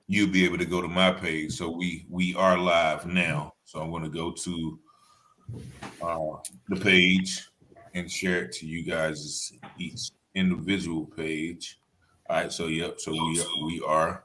you'll be able to go to my page. So we are live now. So I'm going to go to the page and share it to you guys each individual page. All right. So yep. So we are.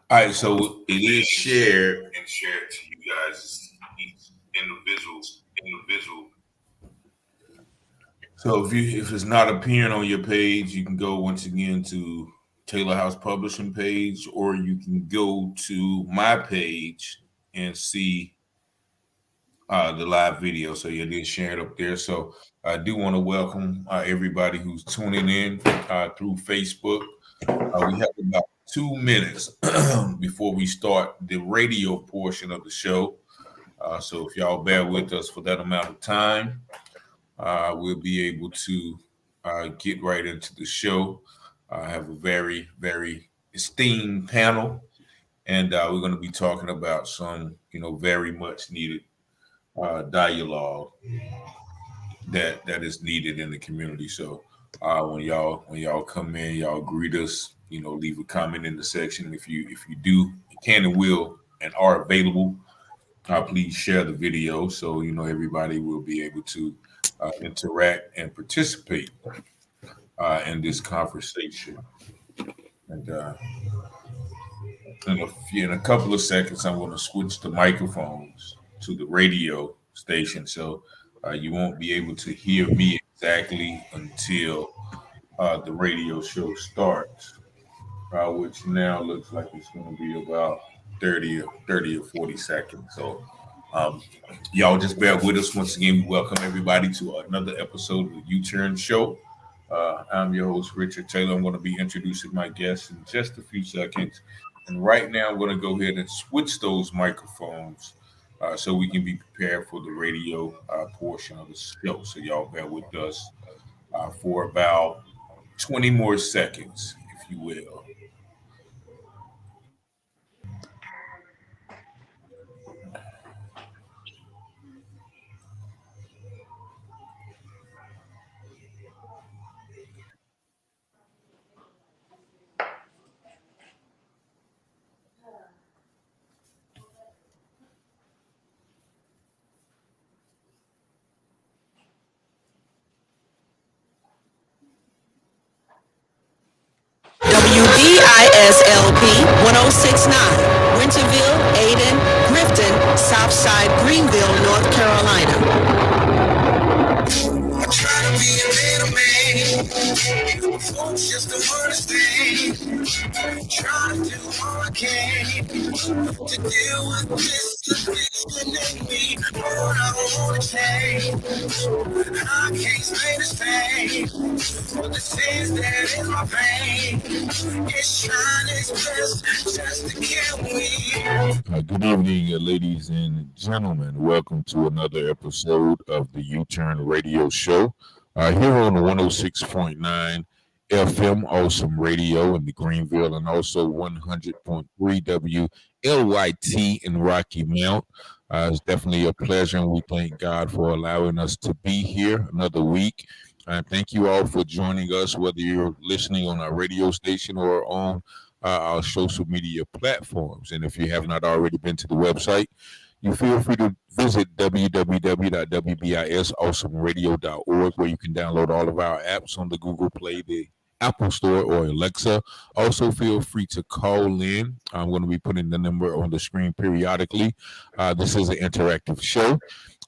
All right. So it is shared and shared to you guys each individual. So if it's not appearing on your page, you can go once again to Taylor House Publishing page, or you can go to my page and see the live video. So you did share it up there. So I do want to welcome everybody who's tuning in through Facebook. We have about 2 minutes before we start the radio portion of the show. So if y'all bear with us for that amount of time, we'll be able to get right into the show. I have a very, very esteemed panel, and we're going to be talking about some, very much needed dialogue that is needed in the community. So when y'all come in, y'all greet us. Leave a comment in the section if you do can and will and are available. Please share the video so everybody will be able to interact and participate in this conversation. And in a couple of seconds, I'm going to switch the microphones to the radio station, so you won't be able to hear me exactly until the radio show starts, which now looks like it's going to be about 30 or 40 seconds. So y'all just bear with us. Once again, we welcome everybody to another episode of the U-Turn Show. I'm your host, Richard Taylor. I'm going to be introducing my guests in just a few seconds. And right now, I'm going to go ahead and switch those microphones so we can be prepared for the radio portion of the show. So y'all bear with us for about 20 more seconds, if you will. WBISLP 1069, Winterville, Aden, Grifton, Southside, Greenville, North Carolina. I try to be a better man. Folks just don't understand. Try to do all I can to deal with this situation in me. Lord, I don't want to change. I can't stay the same. But the sins that is my pain. It's trying its best just to kill me. Good evening, ladies and gentlemen. Welcome to another episode of the U-Turn Radio Show here on 106.9 FM Awesome Radio in the Greenville, and also 100.3 WLYT in Rocky Mount. It's definitely a pleasure, and we thank God for allowing us to be here another week. Thank you all for joining us, whether you're listening on our radio station or on our social media platforms. And if you have not already been to the website, you feel free to visit www.wbisawesomeradio.org, where you can download all of our apps on the Google Play, the Apple Store, or Alexa. Also, feel free to call in. I'm going to be putting the number on the screen periodically. This is an interactive show,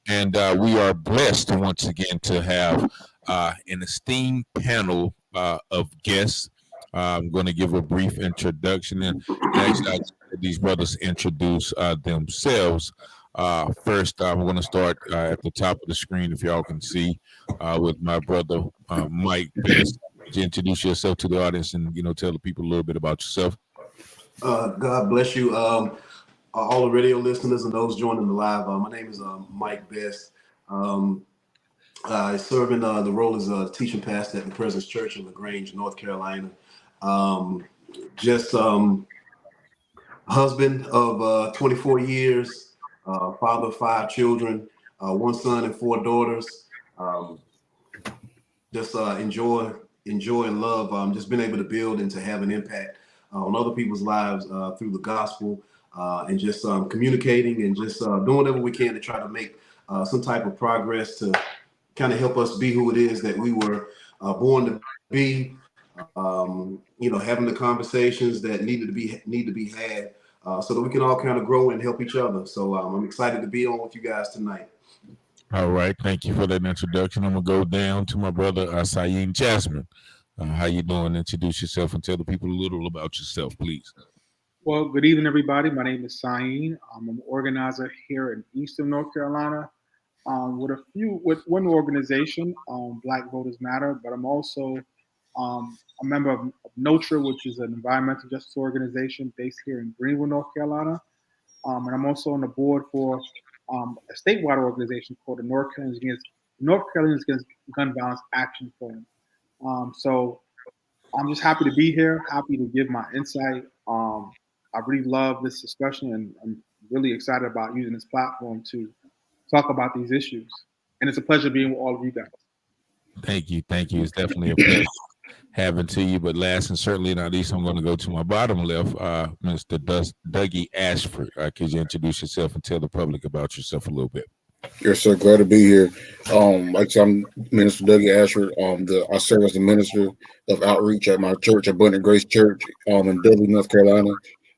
and we are blessed once again to have an esteemed panel of guests. I'm going to give a brief introduction and actually I'll let these brothers introduce themselves. First, I'm going to start at the top of the screen, if y'all can see, with my brother Mike Best. Could you introduce yourself to the audience and tell the people a little bit about yourself? God bless you. All the radio listeners and those joining the live. My name is Mike Best. I serve in the role as a teaching pastor at the Presence Church in LaGrange, North Carolina. Just husband of 24 years, father of 5 children, 1 son and 4 daughters. Just enjoy and love. Just being able to build and to have an impact on other people's lives through the gospel, and just communicating and just doing whatever we can to try to make some type of progress to kind of help us be who it is that we were born to be. Having the conversations that need to be had, so that we can all kind of grow and help each other. So I'm excited to be on with you guys tonight. All right, thank you for that introduction. I'm gonna go down to my brother Syene Jasmin. How you doing? Introduce yourself and tell the people a little about yourself, please. Well, good evening, everybody. My name is Syene. I'm an organizer here in Eastern North Carolina with one organization, Black Voters Matter, but I'm also a member of NOTRA, which is an environmental justice organization based here in Greenville, North Carolina. And I'm also on the board for a statewide organization called the North Carolinians Against Gun Violence Action Forum. So I'm just happy to be here, happy to give my insight. I really love this discussion, and I'm really excited about using this platform to talk about these issues. And it's a pleasure being with all of you guys. Thank you. It's definitely a pleasure having to you. But last and certainly not least, I'm going to go to my bottom left, Mr. Dougie Ashford. Could you introduce yourself and tell the public about yourself a little bit? Yes, sir. Glad to be here. Like I said, I'm Minister Dougie Ashford. I serve as the Minister of Outreach at my church, Abundant Grace Church, in Dudley, North Carolina.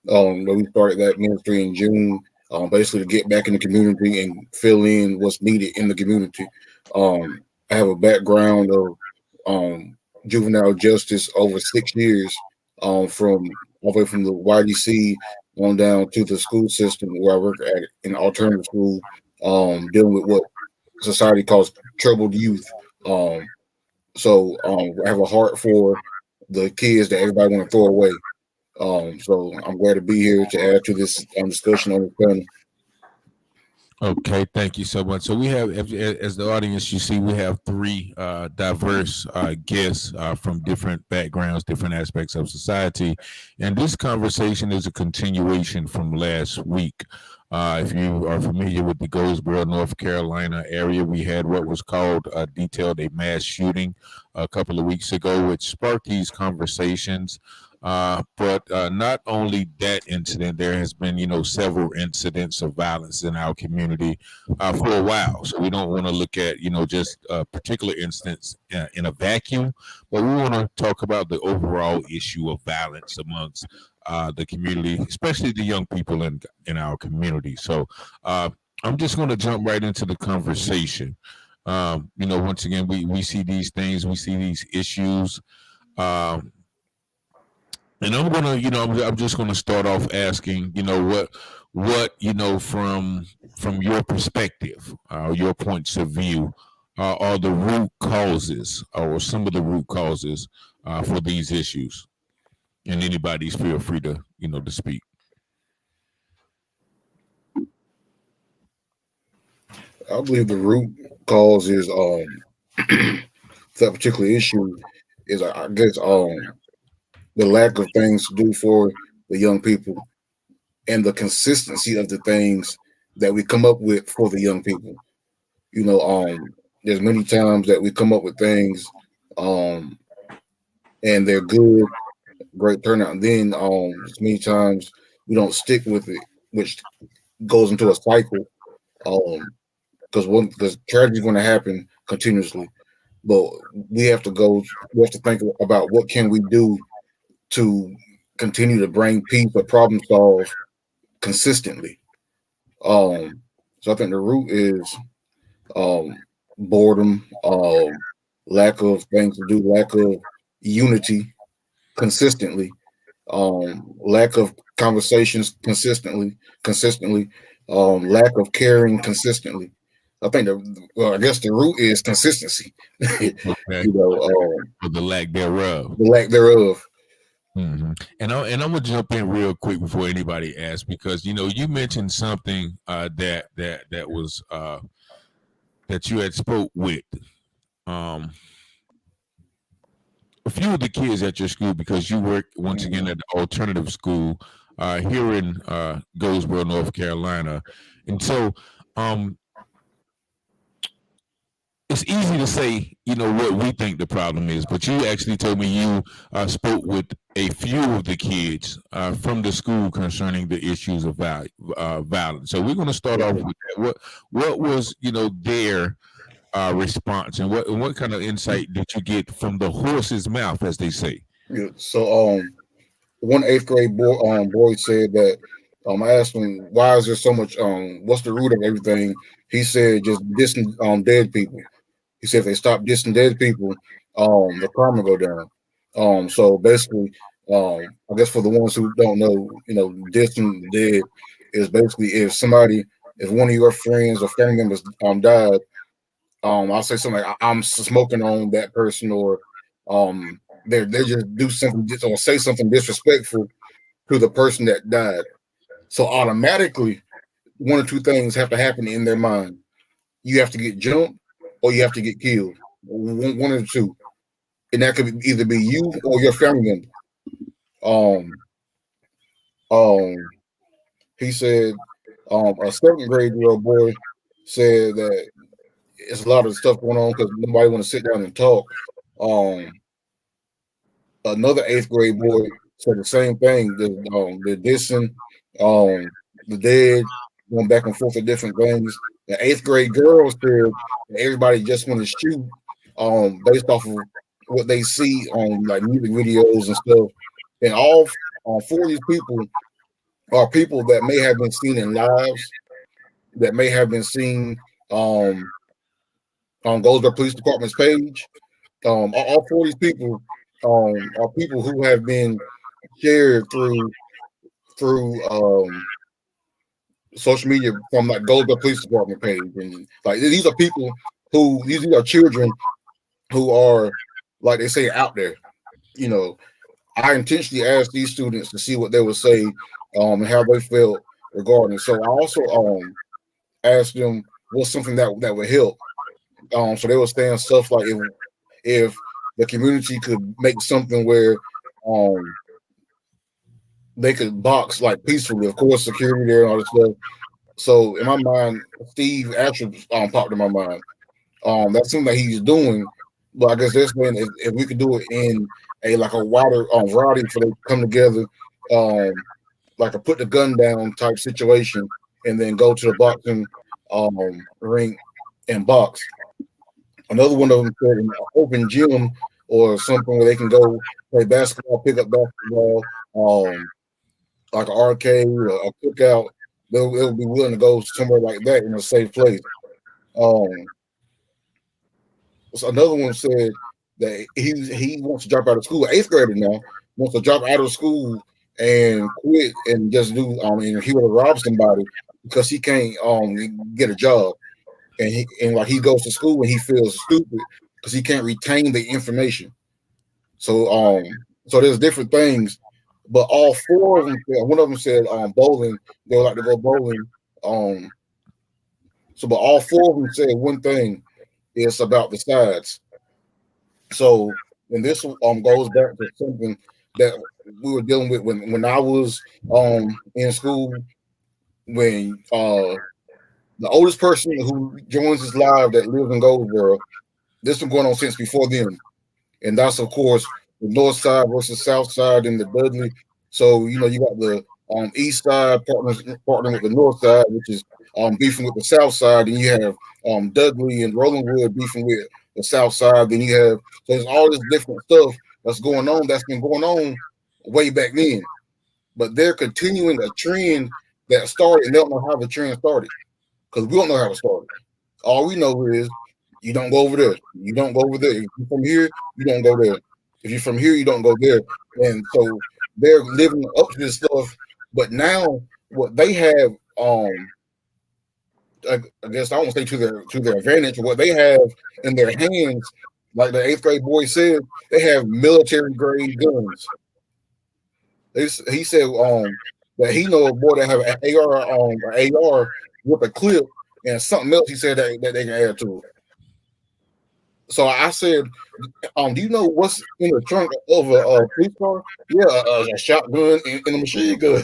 We started that ministry in June, basically to get back in the community and fill in what's needed in the community. I have a background of juvenile justice over 6 years, from all the way from the YDC on down to the school system where I work at in alternative school, dealing with what society calls troubled youth. So I have a heart for the kids that everybody want to throw away. So I'm glad to be here to add to this discussion on this panel. Okay, thank you so much. So we have, as the audience, you see, we have 3 diverse guests from different backgrounds, different aspects of society. And this conversation is a continuation from last week. If you are familiar with the Goldsboro, North Carolina area, we had what was called detailed a mass shooting a couple of weeks ago, which sparked these conversations. But not only that incident, there has been, several incidents of violence in our community for a while. So we don't want to look at, just a particular instance in a vacuum, but we want to talk about the overall issue of violence amongst the community, especially the young people in our community. So I'm just going to jump right into the conversation. Once again, we see these things, we see these issues. And I'm gonna, I'm just gonna start off asking, what from your perspective, your points of view, are the root causes, or some of the root causes for these issues. And anybody's feel free to, to speak. I believe the root cause is that particular issue is, I guess, the lack of things to do for the young people and the consistency of the things that we come up with for the young people. There's many times that we come up with things, and they're good, great turnout. And then many times we don't stick with it, which goes into a cycle. Because tragedy is going to happen continuously, but we have to think about what can we do to continue to bring peace or problem solve consistently. So I think the root is boredom, lack of things to do, lack of unity consistently, lack of conversations consistently, lack of caring consistently. I think I guess the root is consistency. Okay. You know, Or the lack thereof. the lack thereof. Mm-hmm. And I'm gonna jump in real quick before anybody asks, because you mentioned something that was that you had spoke with um, a few of the kids at your school, because you work once again at the alternative school here in Goldsboro, North Carolina, and so um, it's easy to say, what we think the problem is, but you actually told me you spoke with a few of the kids from the school concerning the issues of violence. So we're going to start off with that. What was their response, and what kind of insight did you get from the horse's mouth, as they say? Yeah. So one eighth grade boy said that I asked him, why is there so much what's the root of everything? He said just dissing dead people. He said if they stop dissing dead people, the crime will go down. So basically, I guess for the ones who don't know, dissing dead is basically if one of your friends or family members died, I'll say something like I'm smoking on that person, or they just do something or say something disrespectful to the person that died. So automatically, one or two things have to happen in their mind. You have to get jumped, or you have to get killed. One of the two, and that could either be you or your family member. Um, um, he said, a second grade year old boy said that it's a lot of stuff going on because nobody want to sit down and talk. Um, Another eighth grade boy said the same thing. The dissing, um, the dead, going back and forth with different things. The eighth grade girl said that everybody just want to shoot, based off of what they see on like music videos and stuff. And all four of these people are people that may have been seen in lives, that may have been seen on Goldsboro Police Department's page. All four of these people are people who have been shared through social media from like Goldsboro Police Department page, and like these are people these are children who are, like they say, out there. You know, I intentionally asked these students to see what they would say, and how they felt regarding it. So I also asked them what's something that would help. So they were saying stuff like if the community could make something where um they could box like peacefully, of course, security there and all this stuff. So in my mind, Steve actually popped in my mind. That's something that he's doing, but I guess they're saying if we could do it in a wider variety, for they come together, um, like a put the gun down type situation, and then go to the boxing ring and box. Another one of them said in an open gym or something where they can go play basketball, pick up basketball, like an arcade or a cookout. They'll be willing to go somewhere like that in a safe place. Um, so another one said that he wants to drop out of school. Eighth grader now wants to drop out of school and quit and just do. And he would have robbed somebody because he can't get a job, and like he goes to school and he feels stupid because he can't retain the information. So there's different things, but all four of them. One of them said bowling. They would like to go bowling. Um, but all four of them said one thing. It's about the sides. So, and this goes back to something that we were dealing with when I was in school. When the oldest person who joins this live that lives in Goldsboro, this been going on since before them, and that's of course the north side versus south side in the Dudley. So you got the east side partnering with the north side, which is beefing with the south side, and you have Dudley and Rollingwood beefing with the south side. Then you have, so there's all this different stuff that's going on, that's been going on way back then, but they're continuing a trend that started, and they don't know how the trend started because we don't know how it started. All we know is you don't go over there. You don't go over there. If you're from here, you don't go there. If you're from here, you don't go there. And so they're living up to this stuff. But now what they have I guess I won't say to their advantage. What they have in their hands, like the 8th grade boy said, they have military grade guns. He said that he know a boy that have an AR with a clip and something else. He said that they can add to it. So I said, do you know what's in the trunk of a police car? Yeah, a shotgun and a machine gun.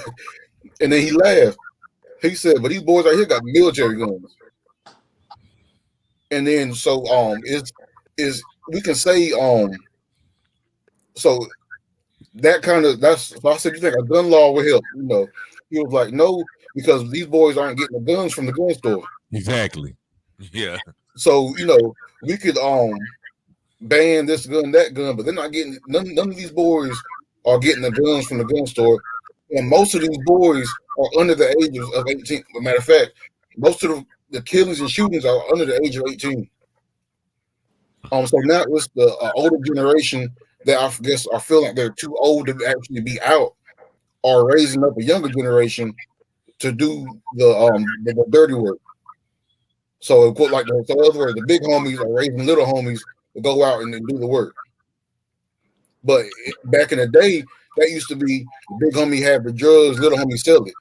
And then he laughed. He said, but these boys right here got military guns. And then so is we can say so that's so I said, you think a gun law will help? He was like, no, because these boys aren't getting the guns from the gun store. Exactly. Yeah. So we could ban this gun, that gun, but they're not getting none of these boys are getting the guns from the gun store. And most of these boys are under the age of 18. As a matter of fact, most of the killings and shootings are under the age of 18. So now it's the older generation that I guess are feeling like they're too old to actually be out, are raising up a younger generation to do the dirty work. So in other words, the big homies are raising little homies to go out and do the work. But back in the day, that used to be the big homie have the drugs, little homie sell it.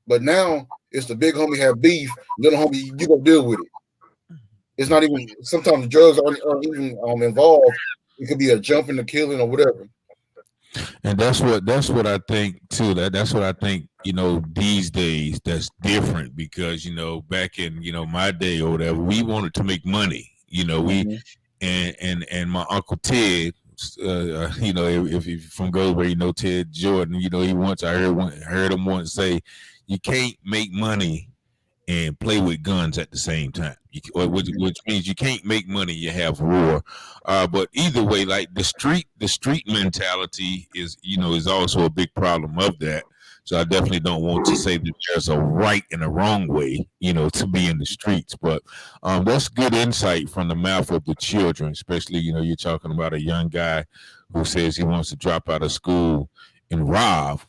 But now it's the big homie have beef, little homie you go deal with it. It's not even sometimes drugs aren't even involved. It could be a jumping, a killing, or whatever. And that's what I think too. That's what I think. These days that's different because back in my day or whatever, we wanted to make money. And my Uncle Ted, if you from Goldsboro, Ted Jordan, he once I heard him once say, you can't make money and play with guns at the same time, which means you can't make money. You have war, but either way, like the street mentality is also a big problem of that. So I definitely don't want to say that there's a right and a wrong way, to be in the streets. But that's good insight from the mouth of the children, especially you're talking about a young guy who says he wants to drop out of school and rob.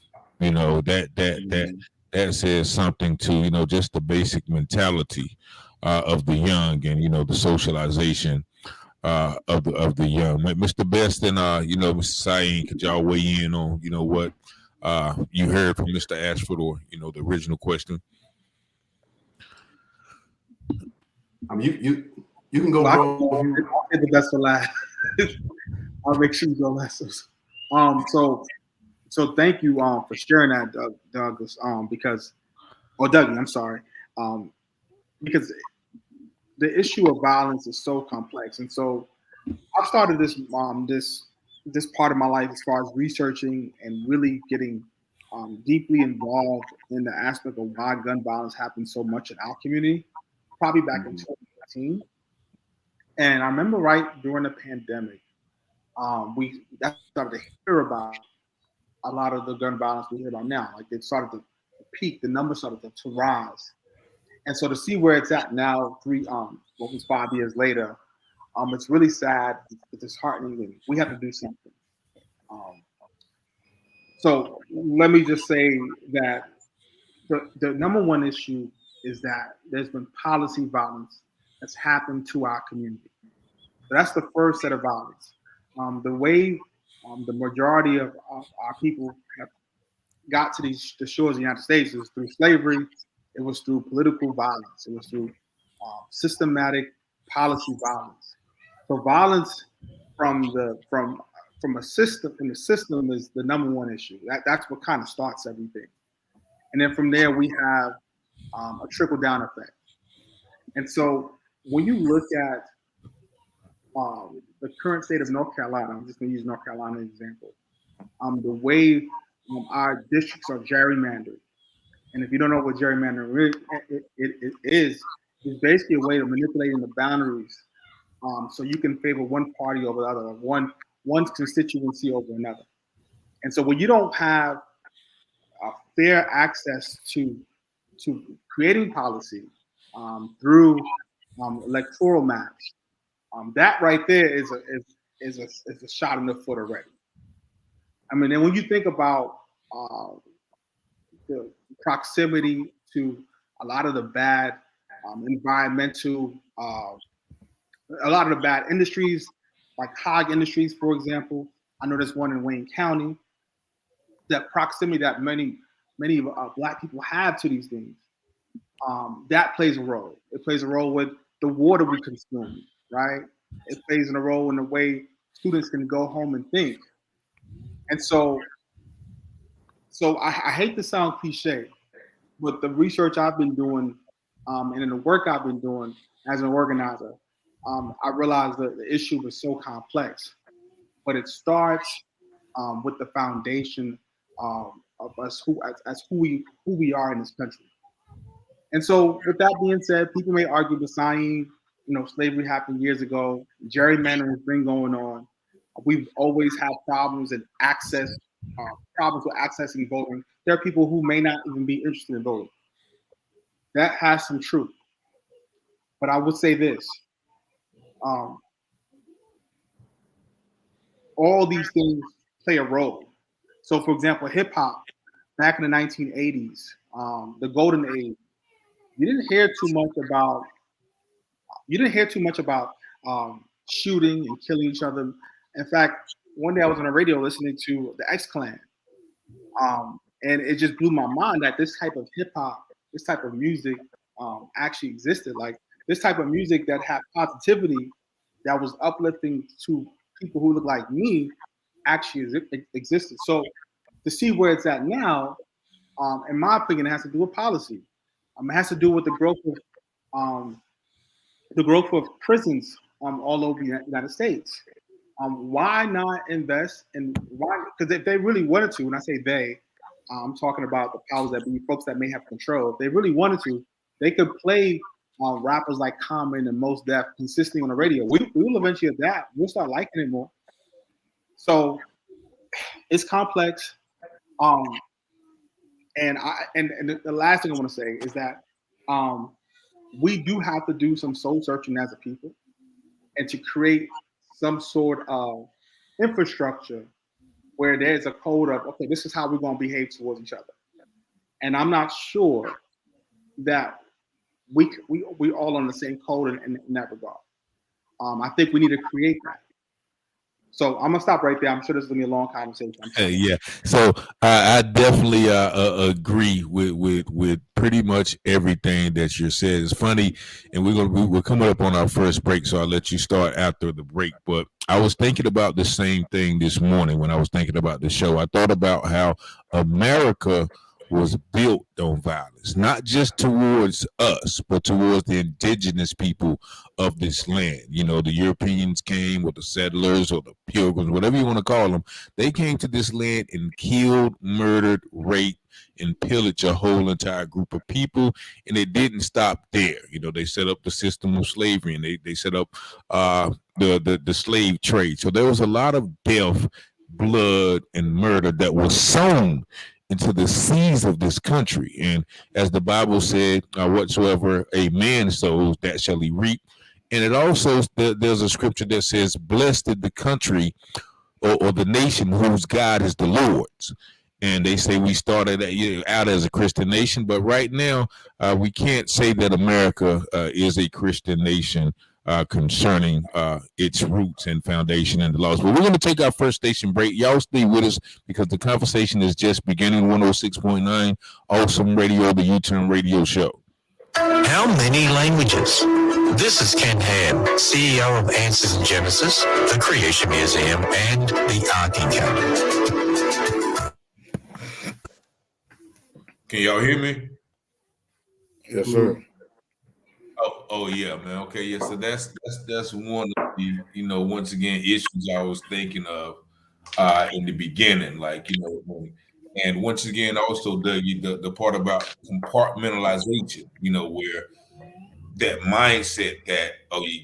That says something to just the basic mentality of the young and the socialization of the young. Mr. Best and Mr. Syene, could y'all weigh in on what you heard from Mr. Ashford or the original question? You can go. I'll say the best for last. I'll make sure you go last. So thank you for sharing that, Douglas. Dougie, I'm sorry. Because the issue of violence is so complex, and so I've started this part of my life as far as researching and really getting deeply involved in the aspect of why gun violence happens so much in our community. Probably back in 2018, and I remember right during the pandemic, we started to hear about a lot of the gun violence we hear about now. Like it started to peak, the numbers started to rise. And so to see where it's at now, 5 years later, it's really sad, it's disheartening, and we have to do something. So let me just say that the number one issue is that there's been policy violence that's happened to our community. So that's the first set of violence. The way the majority of our people have got to the shores of the United States is through slavery. It was through political violence. It was through systematic policy violence. So violence from a system in the system is the number one issue. That's what kind of starts everything. And then from there we have a trickle down effect. And so when you look at the current state of North Carolina, I'm just going to use North Carolina as an example. The way our districts are gerrymandered, and if you don't know what gerrymandering is basically a way of manipulating the boundaries, so you can favor one party over the other, or one constituency over another. And so when you don't have fair access to creating policy through electoral maps, that right there is a shot in the foot already. I mean, and when you think about the proximity to a lot of the bad environmental, a lot of the bad industries, like hog industries, for example. I know there's one in Wayne County. That proximity that many Black people have to these things, that plays a role. It plays a role with the water we consume, right? It plays in a role in the way students can go home and think. And so I hate to sound cliche, but the research I've been doing, and in the work I've been doing as an organizer, I realized that the issue is so complex, but it starts with the foundation of us as who we are in this country. And so, with that being said, people may argue the Syene, slavery happened years ago. Gerrymandering has been going on. We've always had problems and problems with accessing voting. There are people who may not even be interested in voting. That has some truth. But I would say this: all these things play a role. So, for example, hip hop back in the 1980s, the golden age, you didn't hear too much about shooting and killing each other. In fact, one day I was on the radio listening to the X Clan, and it just blew my mind that this type of hip hop, this type of music, actually existed. Like this type of music that had positivity, that was uplifting to people who look like me, actually existed. So to see where it's at now, in my opinion, it has to do with policy. It has to do with the growth of prisons all over the United States. Why not invest in why? Because if they really wanted to, when I say they, I'm talking about the powers that be, folks that may have control. If they really wanted to, they could play rappers like Common and Mos Def consistently on the radio. We will eventually adapt. We'll start liking it more. So it's complex. And the last thing I want to say is that we do have to do some soul searching as a people, and to create some sort of infrastructure where there's a code of, okay, this is how we're going to behave towards each other. And I'm not sure that we all on the same code in that regard. I think we need to create that. So I'm gonna stop right there. I'm sure this is gonna be a long conversation. Yeah. So I definitely agree with pretty much everything that you said. It's funny, and we're coming up on our first break, so I'll let you start after the break. But I was thinking about the same thing this morning when I was thinking about the show. I thought about how America was built on violence, not just towards us, but towards the indigenous people of this land. The Europeans came, or the settlers, or the pilgrims, whatever you want to call them. They came to this land and killed, murdered, raped, and pillaged a whole entire group of people. And it didn't stop there. They set up the system of slavery, and they set up the slave trade. So there was a lot of death, blood, and murder that was sown into the seeds of this country. And as the Bible said, whatsoever a man sows, that shall he reap. And it also, there's a scripture that says, blessed is the country or the nation whose God is the Lord's. And they say we started out as a Christian nation, but right now we can't say that America is a Christian nation concerning its roots and foundation and the laws. But we're going to take our first station break. Y'all stay with us because the conversation is just beginning. 106.9 Awesome Radio, the U-Turn Radio Show. How many languages? This is Ken Ham, CEO of Answers in Genesis, the Creation Museum, and the Arching. Can y'all hear me? Yes, sir. Oh yeah, man. Okay, yeah. So that's one of the once again issues I was thinking of in the beginning, and once again also the part about compartmentalization, where that mindset that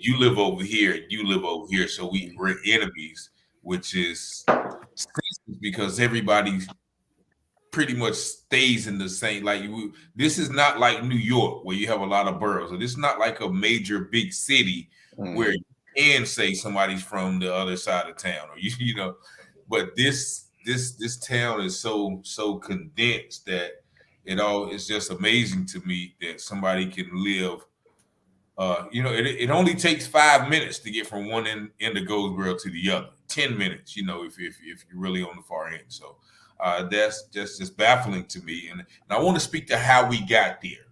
you live over here, you live over here, so we're enemies, which is because everybody pretty much stays in the same, this is not like New York where you have a lot of boroughs, or this is not like a major big city where you can say somebody's from the other side of town, or but this town is so condensed that it's just amazing to me that somebody can live it only takes 5 minutes to get from one end of Goldsboro to the other. 10 minutes, if you're really on the far end. So that's just baffling to me. And I want to speak to how we got there.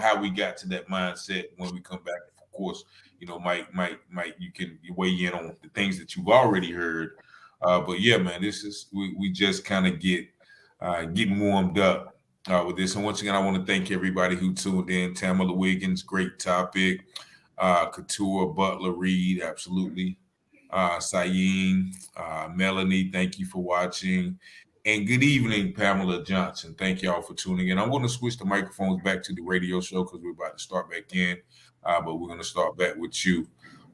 How we got to that mindset when we come back. Of course, Mike, you can weigh in on the things that you've already heard. But yeah, man, this is we just kind of getting warmed up with this. And once again, I want to thank everybody who tuned in. Tamala Wiggins, great topic. Couture, Butler, Reed, absolutely. Syene, Melanie, thank you for watching. And good evening, Pamela Johnson. Thank y'all for tuning in. I'm going to switch the microphones back to the radio show because we're about to start back in. But we're going to start back with you,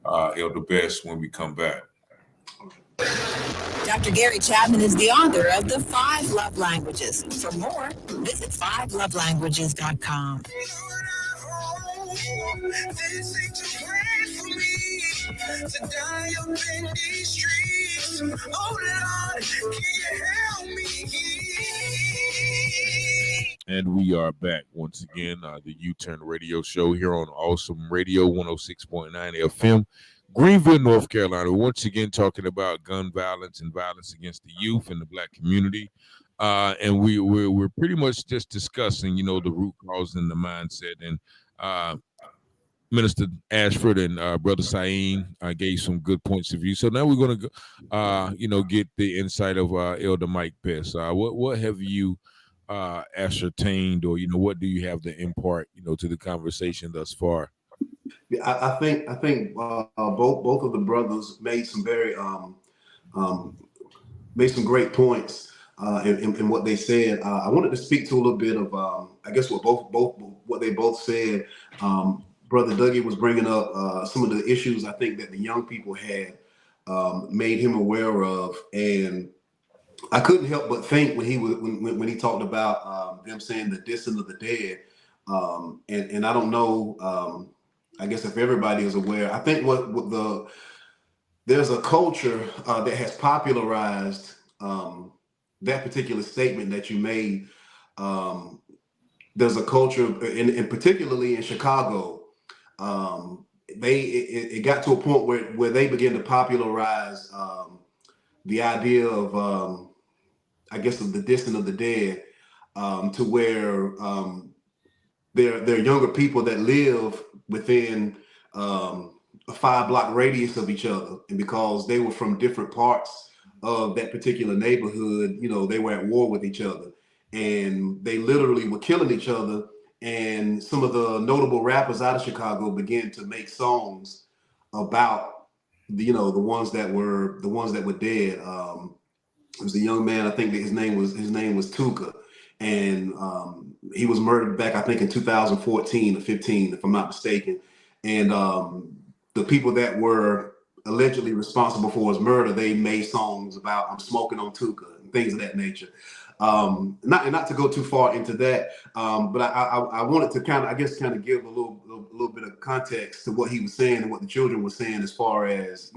Elder Best, when we come back. Dr. Gary Chapman is the author of The 5 Love Languages. For more, visit 5lovelanguages.com. This ain't too bad for me to die up in these streets. Oh Lord, can you help me? And we are back once again, the U-Turn Radio Show here on Awesome Radio 106.9 FM. Greenville, North Carolina, once again talking about gun violence and violence against the youth and the Black community. And we're pretty much just discussing, the root cause and the mindset. And Minister Ashford and Brother Syene gave some good points of view. So now we're going to, get the insight of Elder Mike Best. What have you ascertained, or what do you have to impart, to the conversation thus far? Yeah, I think both of the brothers made some made some great points in what they said. I wanted to speak to a little bit of I guess what they both said. Brother Dougie was bringing up some of the issues I think that the young people had made him aware of, and I couldn't help but think when he talked about them saying the dissing of the dead, and I don't know. I guess if everybody is aware, I think there's a culture that has popularized that particular statement that you made. There's a culture, and particularly in Chicago, it got to a point where they began to popularize the idea of, I guess, of the dissing of the dead, to where there are younger people that live within a 5-block radius of each other, and because they were from different parts of that particular neighborhood, they were at war with each other, and they literally were killing each other. And some of the notable rappers out of Chicago began to make songs about the ones that were dead. It was a young man, I think that his name was Tuka, and he was murdered back, I think, in 2014 or 15, if I'm not mistaken. And the people that were allegedly responsible for his murder, they made songs about "I'm smoking on Tuka" and things of that nature. Not to go too far into that, but I wanted to kind of give a little bit of context to what he was saying and what the children were saying as far as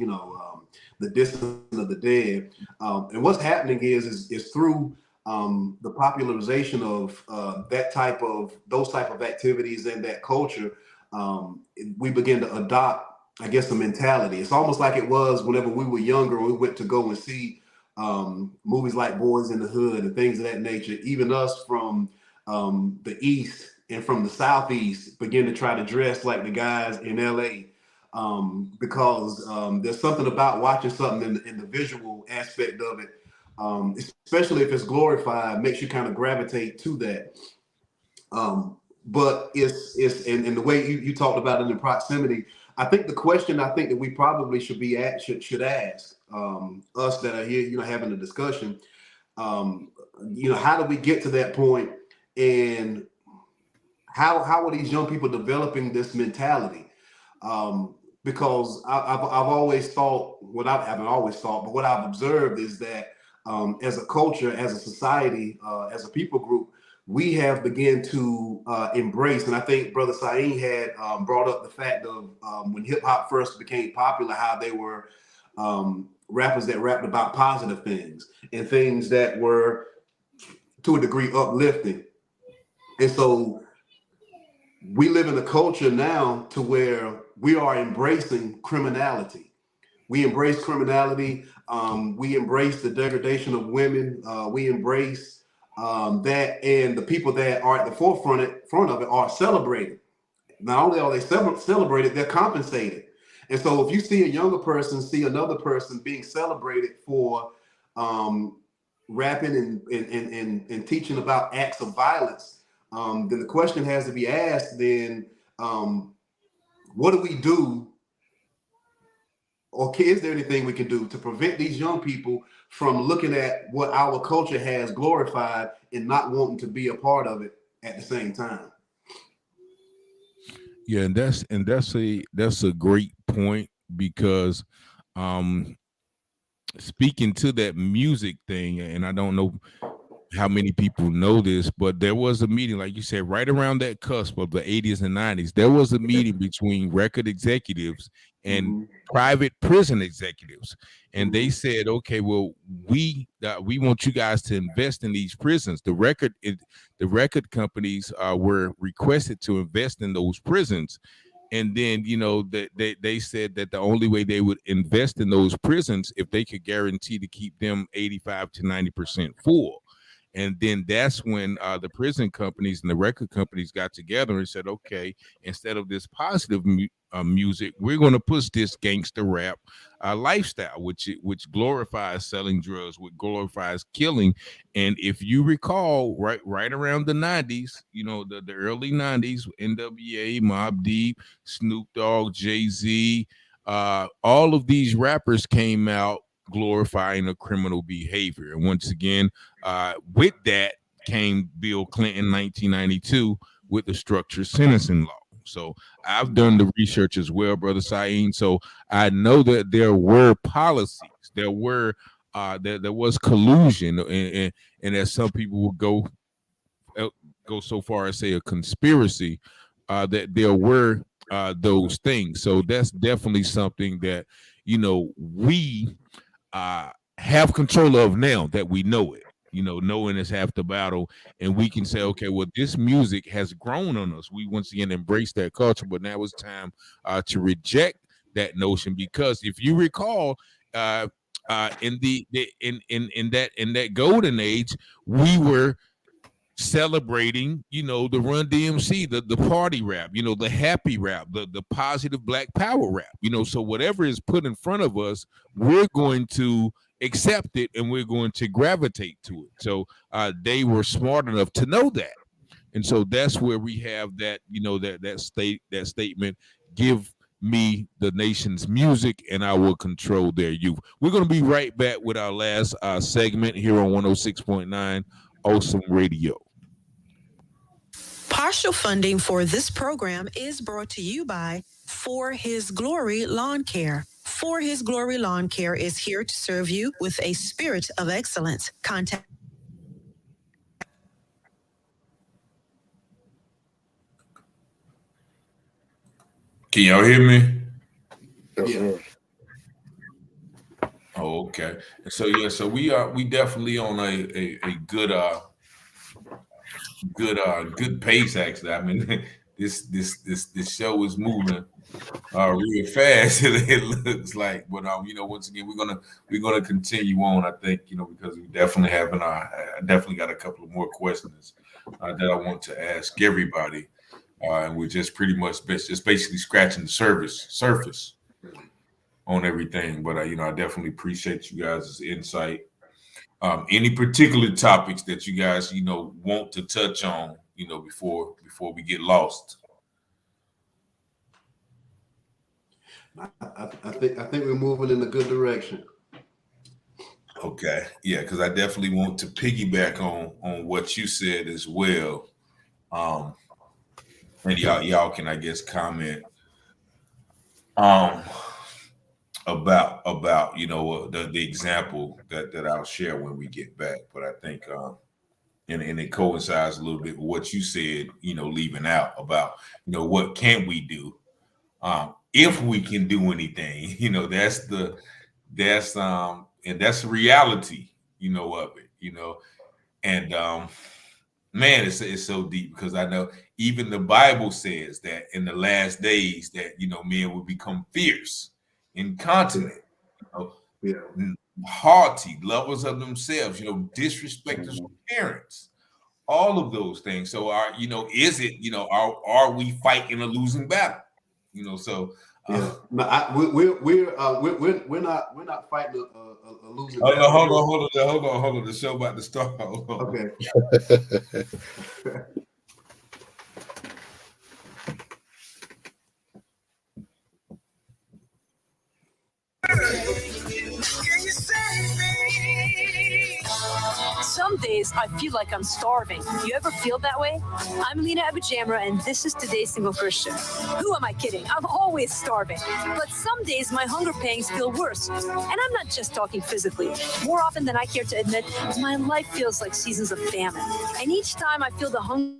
the distance of the dead. And what's happening is through the popularization of those type of activities and that culture, we begin to adopt, I guess, a mentality. It's almost like it was whenever we were younger, we went to go and see movies like Boys in the Hood and things of that nature. Even us from the East and from the Southeast begin to try to dress like the guys in LA, because there's something about watching something in the visual aspect of it, especially if it's glorified, makes you kind of gravitate to that. But it's in the way you talked about it in proximity. I think the question that we probably should ask us that are here, having a discussion, how do we get to that point, and how are these young people developing this mentality? Because I've always thought, what I've observed is that as a culture, as a society, as a people group, we have begun to embrace, and I think Brother Syene had brought up the fact of when hip hop first became popular, how they were rappers that rapped about positive things and things that were to a degree uplifting. And so we live in a culture now to where we are embracing criminality. We embrace criminality. We embrace the degradation of women. We embrace that, and the people that are at the front of it are celebrated. Not only are they celebrated, they're compensated. And so, if you see a younger person see another person being celebrated for rapping and teaching about acts of violence, then the question has to be asked: then, what do we do? Or is there anything we can do to prevent these young people from looking at what our culture has glorified and not wanting to be a part of it at the same time? Yeah, and that's a great point, because speaking to that music thing, and I don't know how many people know this, but there was a meeting, like you said, right around that cusp of the 80s and 90s. There was a meeting between record executives and private prison executives, and they said, okay, well, we want you guys to invest in these prisons. The record companies were requested to invest in those prisons. And then, they said that the only way they would invest in those prisons if they could guarantee to keep them 85 to 90% full. And then that's when the prison companies and the record companies got together and said, okay, instead of this positive music, we're going to push this gangster rap lifestyle, which glorifies selling drugs, which glorifies killing. And if you recall, right around the 90s, the early 90s, NWA, Mobb Deep, Snoop Dogg, Jay-Z, all of these rappers came out glorifying a criminal behavior. And once again, with that came Bill Clinton 1992 with the structured sentencing law. So I've done the research as well, Brother Syene. So I know that there were policies, there was collusion, and as some people would go so far as say a conspiracy, that there were those things. So that's definitely something that we have control of now that we know it. Knowing is half the battle, and we can say, okay, well, this music has grown on us. We once again embrace that culture, but now it's time to reject that notion, because if you recall, in that golden age, we were celebrating, the Run DMC, the party rap, the happy rap, the positive Black Power rap, so whatever is put in front of us, we're going to accept it and we're going to gravitate to it. So they were smart enough to know that. And so that's where we have that, that statement, give me the nation's music and I will control their youth. We're going to be right back with our last segment here on 106.9 Awesome Radio. Partial funding for this program is brought to you by For His Glory Lawn Care. For His Glory Lawn Care is here to serve you with a spirit of excellence. Contact. Can y'all hear me? Yeah. Oh, okay. So we definitely on a good pace, actually. I mean, this show is moving real fast. It looks like, but once again, we're gonna continue on. I think because we definitely I definitely got a couple of more questions that I want to ask everybody, and we're just pretty much just basically scratching the surface on everything. But I definitely appreciate you guys' insight. Any particular topics that you guys want to touch on before we get lost? I think we're moving in a good direction. Okay, yeah, because I definitely want to piggyback on what you said as well. And y'all can, I guess, comment about the example that I'll share when we get back. But I think and it coincides a little bit with what you said, leaving out about what can we do if we can do anything. And that's the reality of it. And Man, it's so deep because I know even the Bible says that in the last days that men will become fierce, incontinent, haughty, lovers of themselves, disrespecters of parents, all of those things. So is it, are we fighting a losing battle? So yeah, but we're not fighting a losing hold battle. hold on. The show about to start. Okay. Some days I feel like I'm starving. You ever feel that way? I'm Lena Abujamra, and this is Today's Single Christian. Who am I kidding? I'm always starving. But some days my hunger pangs feel worse. And I'm not just talking physically. More often than I care to admit, my life feels like seasons of famine. And each time I feel the hunger.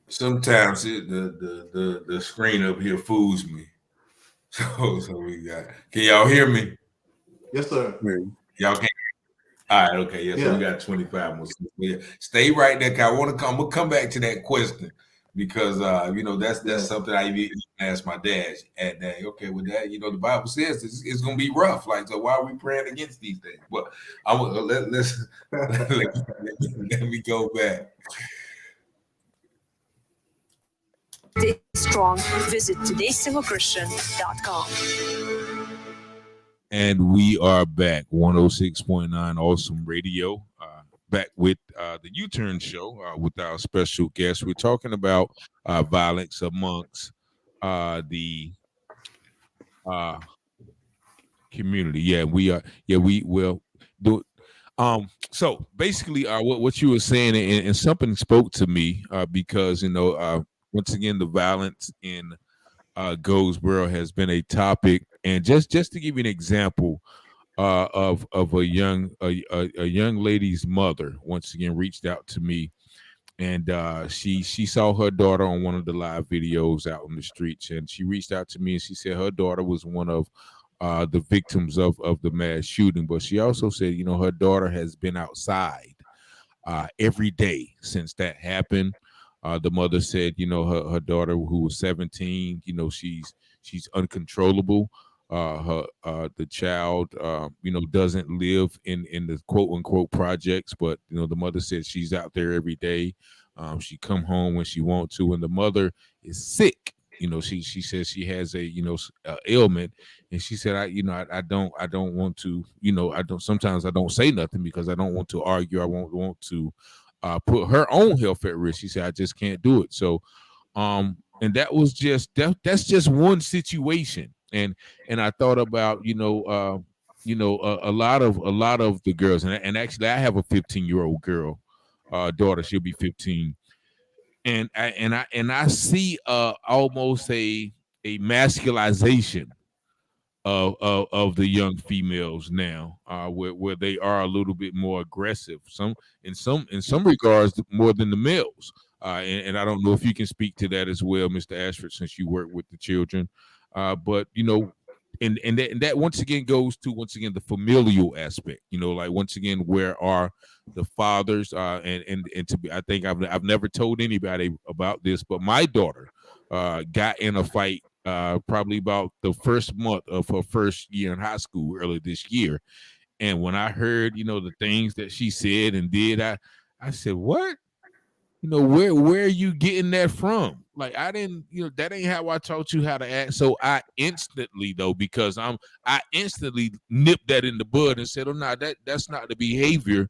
Sometimes the screen up here fools me. So we got. Can y'all hear me? Yes, sir. Y'all can. All right. Okay. Yeah. So we got 25 more. Yeah. Stay right there. I'm gonna come back to that question because that's something I even asked my dad. And okay, with that, the Bible says it's gonna be rough. Like, so why are we praying against these things? But I'm let's let me go back. Stay strong. Visit todaysinglechristian.com. And we are back, 106.9 Awesome Radio, back with the U-Turn Show with our special guest. We're talking about violence amongst the community. Yeah, we are. Yeah, we will do. So basically, what you were saying, and something spoke to me because once again, the violence in Goldsboro has been a topic, and just to give you an example of a young lady's mother, once again reached out to me, and she saw her daughter on one of the live videos out on the streets, and she reached out to me and she said her daughter was one of the victims of the mass shooting, but she also said her daughter has been outside every day since that happened. The mother said, her daughter, who was 17, she's uncontrollable. The child, doesn't live in the quote unquote projects, but the mother said she's out there every day. She come home when she wants to, and the mother is sick. She says she has a ailment, and she said I don't want to sometimes I don't say nothing because I don't want to argue. I won't want to put her own health at risk. She said I just can't do it. So and that was that's just one situation, and I thought about a lot of the girls, and actually I have a 15-year-old girl daughter. She'll be 15. And I see almost a masculization of the young females now, where they are a little bit more aggressive. In some regards more than the males. And I don't know if you can speak to that as well, Mr. Ashford, since you work with the children. But and that once again goes to the familial aspect. Like once again, where are the fathers? And to be, I think I've never told anybody about this, but my daughter got in a fight probably about the first month of her first year in high school earlier this year. And when I heard the things that she said and did, I said, what? Where are you getting that from? Like, I didn't, that ain't how I taught you how to act. So I instantly, though, because I instantly nipped that in the bud and said, oh no, that's not the behavior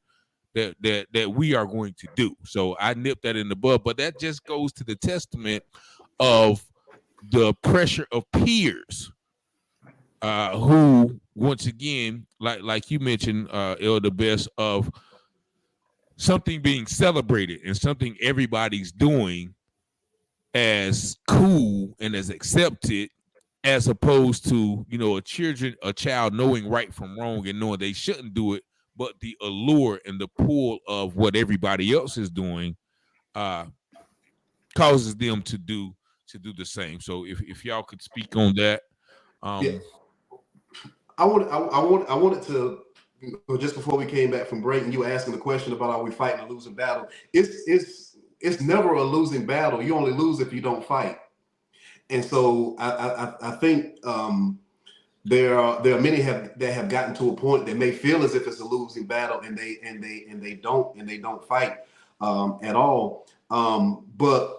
that we are going to do. So I nipped that in the bud. But that just goes to the testament of the pressure of peers who, once again, like you mentioned, Elder Best, of something being celebrated and something everybody's doing as cool and as accepted, as opposed to a child knowing right from wrong and knowing they shouldn't do it, but the allure and the pull of what everybody else is doing causes them to do the same. So if y'all could speak on that. Yeah. I wanted to just before we came back from break, and you were asking the question about are we fighting a losing battle? It's never a losing battle. You only lose if you don't fight. And so I think there are many that have gotten to a point that may feel as if it's a losing battle, and they don't fight at all. But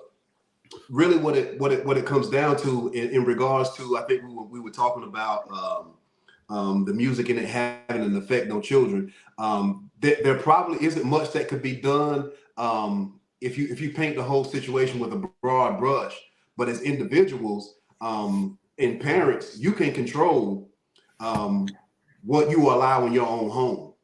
really, what it comes down to in regards to, I think we were talking about the music and it having an effect on children. There probably isn't much that could be done if you paint the whole situation with a broad brush. But as individuals and parents, you can control what you allow in your own home.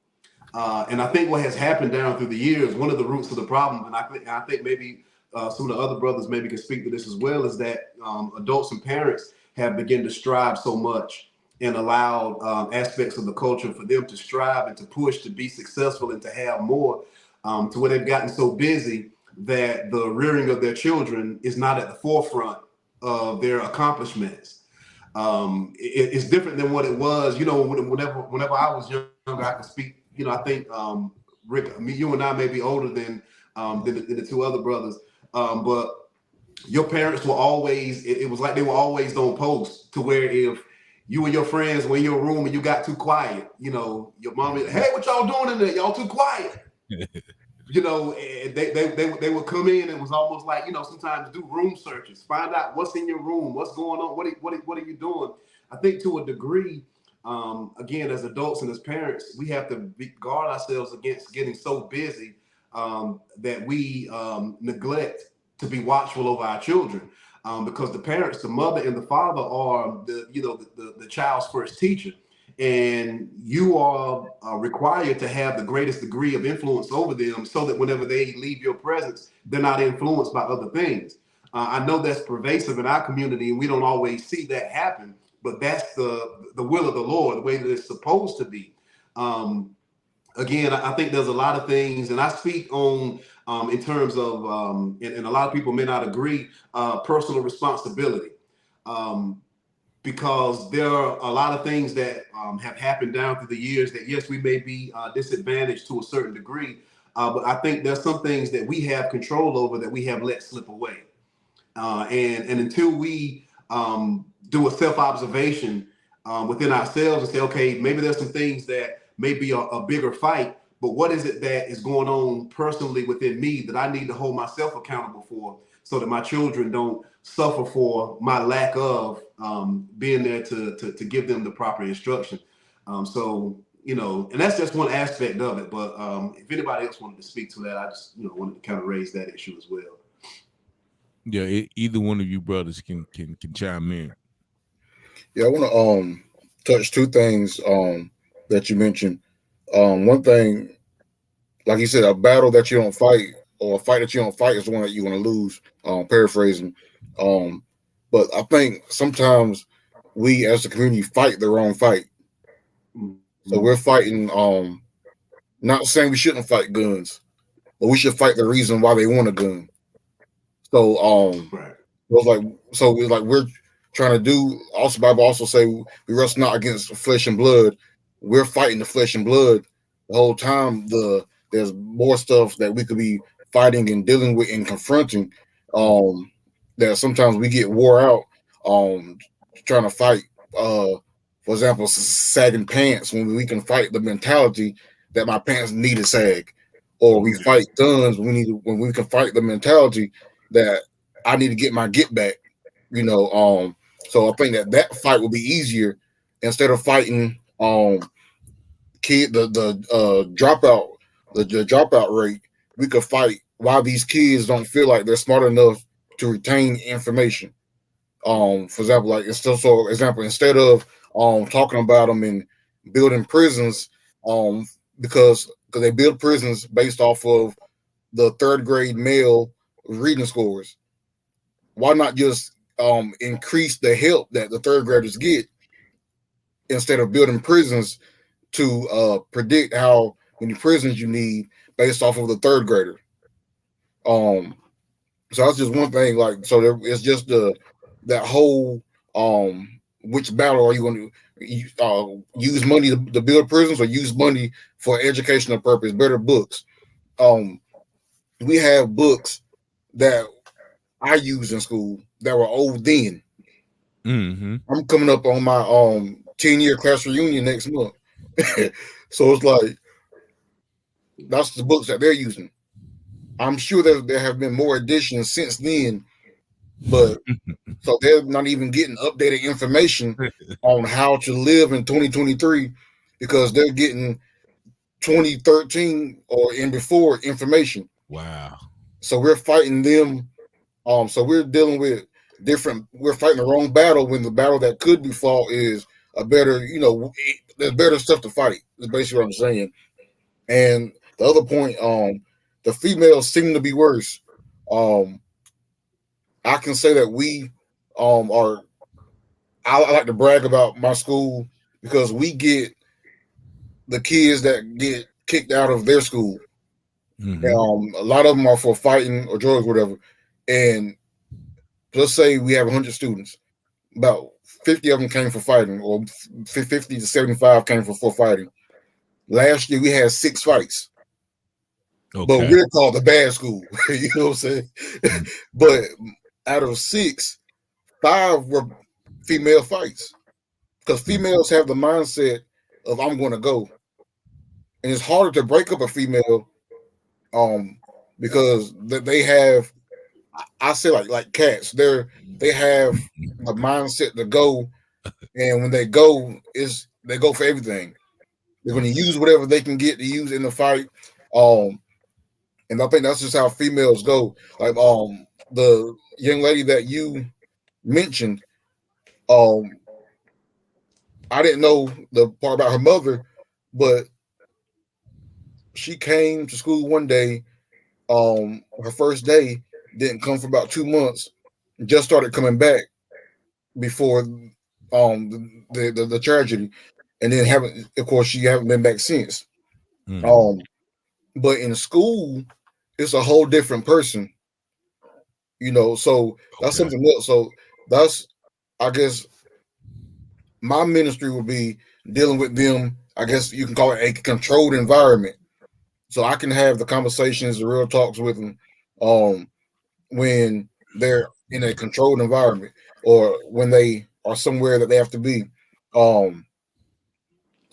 And I think what has happened down through the years, one of the roots of the problem, and I think maybe some of the other brothers maybe can speak to this as well, is that adults and parents have begun to strive so much and allowed aspects of the culture for them to strive and to push to be successful and to have more, to where they've gotten so busy that the rearing of their children is not at the forefront of their accomplishments. It's different than what it was. Whenever I was younger, I could speak. I think Rick, you and I may be older than the two other brothers, but your parents were always. It was like they were always on post, to where if you and your friends were in your room and you got too quiet, your mom, hey, what y'all doing in there? Y'all too quiet. They would come in, and it was almost like, sometimes do room searches, find out what's in your room, what's going on, what are you doing? I think to a degree, again, as adults and as parents, we have to guard ourselves against getting so busy that we neglect to be watchful over our children, because the parents, the mother and the father, are the child's first teacher. And you are required to have the greatest degree of influence over them, so that whenever they leave your presence, they're not influenced by other things. I know that's pervasive in our community, and we don't always see that happen, but that's the will of the Lord, the way that it's supposed to be. Again, I think there's a lot of things, and I speak on in terms of, and a lot of people may not agree, personal responsibility. Because there are a lot of things that have happened down through the years that, yes, we may be disadvantaged to a certain degree, but I think there's some things that we have control over that we have let slip away. And until we do a self-observation within ourselves and say, okay, maybe there's some things that may be a bigger fight, but what is it that is going on personally within me that I need to hold myself accountable for, so that my children don't suffer for my lack of being there to give them the proper instruction. And that's just one aspect of it. But if anybody else wanted to speak to that, I just wanted to kind of raise that issue as well. Yeah, either one of you brothers can chime in. Yeah, I want to touch two things that you mentioned. One thing, like you said, a battle that you don't fight, or a fight that you don't fight, is the one that you're going to lose. Paraphrasing. But I think sometimes we as a community fight the wrong fight. So we're fighting, not saying we shouldn't fight guns, but we should fight the reason why they want a gun. So Right. we're trying to do, also Bible also say we wrestle not against flesh and blood. We're fighting the flesh and blood the whole time. There's more stuff that we could be fighting and dealing with and confronting, that sometimes we get wore out trying to fight, for example, sagging pants, when we can fight the mentality that my pants need to sag. Or we fight guns when we can fight the mentality that I need to get my get back. So I think that fight will be easier, instead of fighting the dropout rate. We could fight why these kids don't feel like they're smart enough to retain information. For example, instead of talking about them and building prisons, because they build prisons based off of the third grade male reading scores. Why not just increase the help that the third graders get, instead of building prisons to predict how many prisons you need based off of the third grader? So that's just one thing. It's just that whole which battle are you going to use money to build prisons or use money for educational purpose? Better books. We have books that I used in school that were old then. Mm-hmm. I'm coming up on my 10-year class reunion next month. So it's like that's the books that they're using. I'm sure there have been more editions since then, but so they're not even getting updated information on how to live in 2023 because they're getting 2013 or in before information. Wow. So we're fighting them. So we're dealing with we're fighting the wrong battle when the battle that could be fought is a better, there's better stuff to fight. That's basically what I'm saying. And the other point, the females seem to be worse. I can say that we are. I like to brag about my school because we get the kids that get kicked out of their school. Mm-hmm. A lot of them are for fighting or drugs, whatever. And let's say we have 100 students, about 50 of them came for fighting, or 50 to 75 came for fighting. Last year we had 6 fights. Okay. But we're called the bad school. You know what I'm saying? But out of 6, 5 were female fights. Because females have the mindset of I'm going to go. And it's harder to break up a female because they have, I say like cats, they have a mindset to go, and when they go, they go for everything. They're going to use whatever they can get to use in the fight. And I think that's just how females go. Like the young lady that you mentioned, I didn't know the part about her mother, but she came to school one day. Her first day didn't come for about 2 months. Just started coming back before the tragedy, and then haven't. Of course, she haven't been back since. Mm-hmm. But in school, it's a whole different person. So that's something else. So that's, I guess, my ministry would be dealing with them. I guess you can call it a controlled environment, so I can have the conversations, the real talks with them, when they're in a controlled environment or when they are somewhere that they have to be. So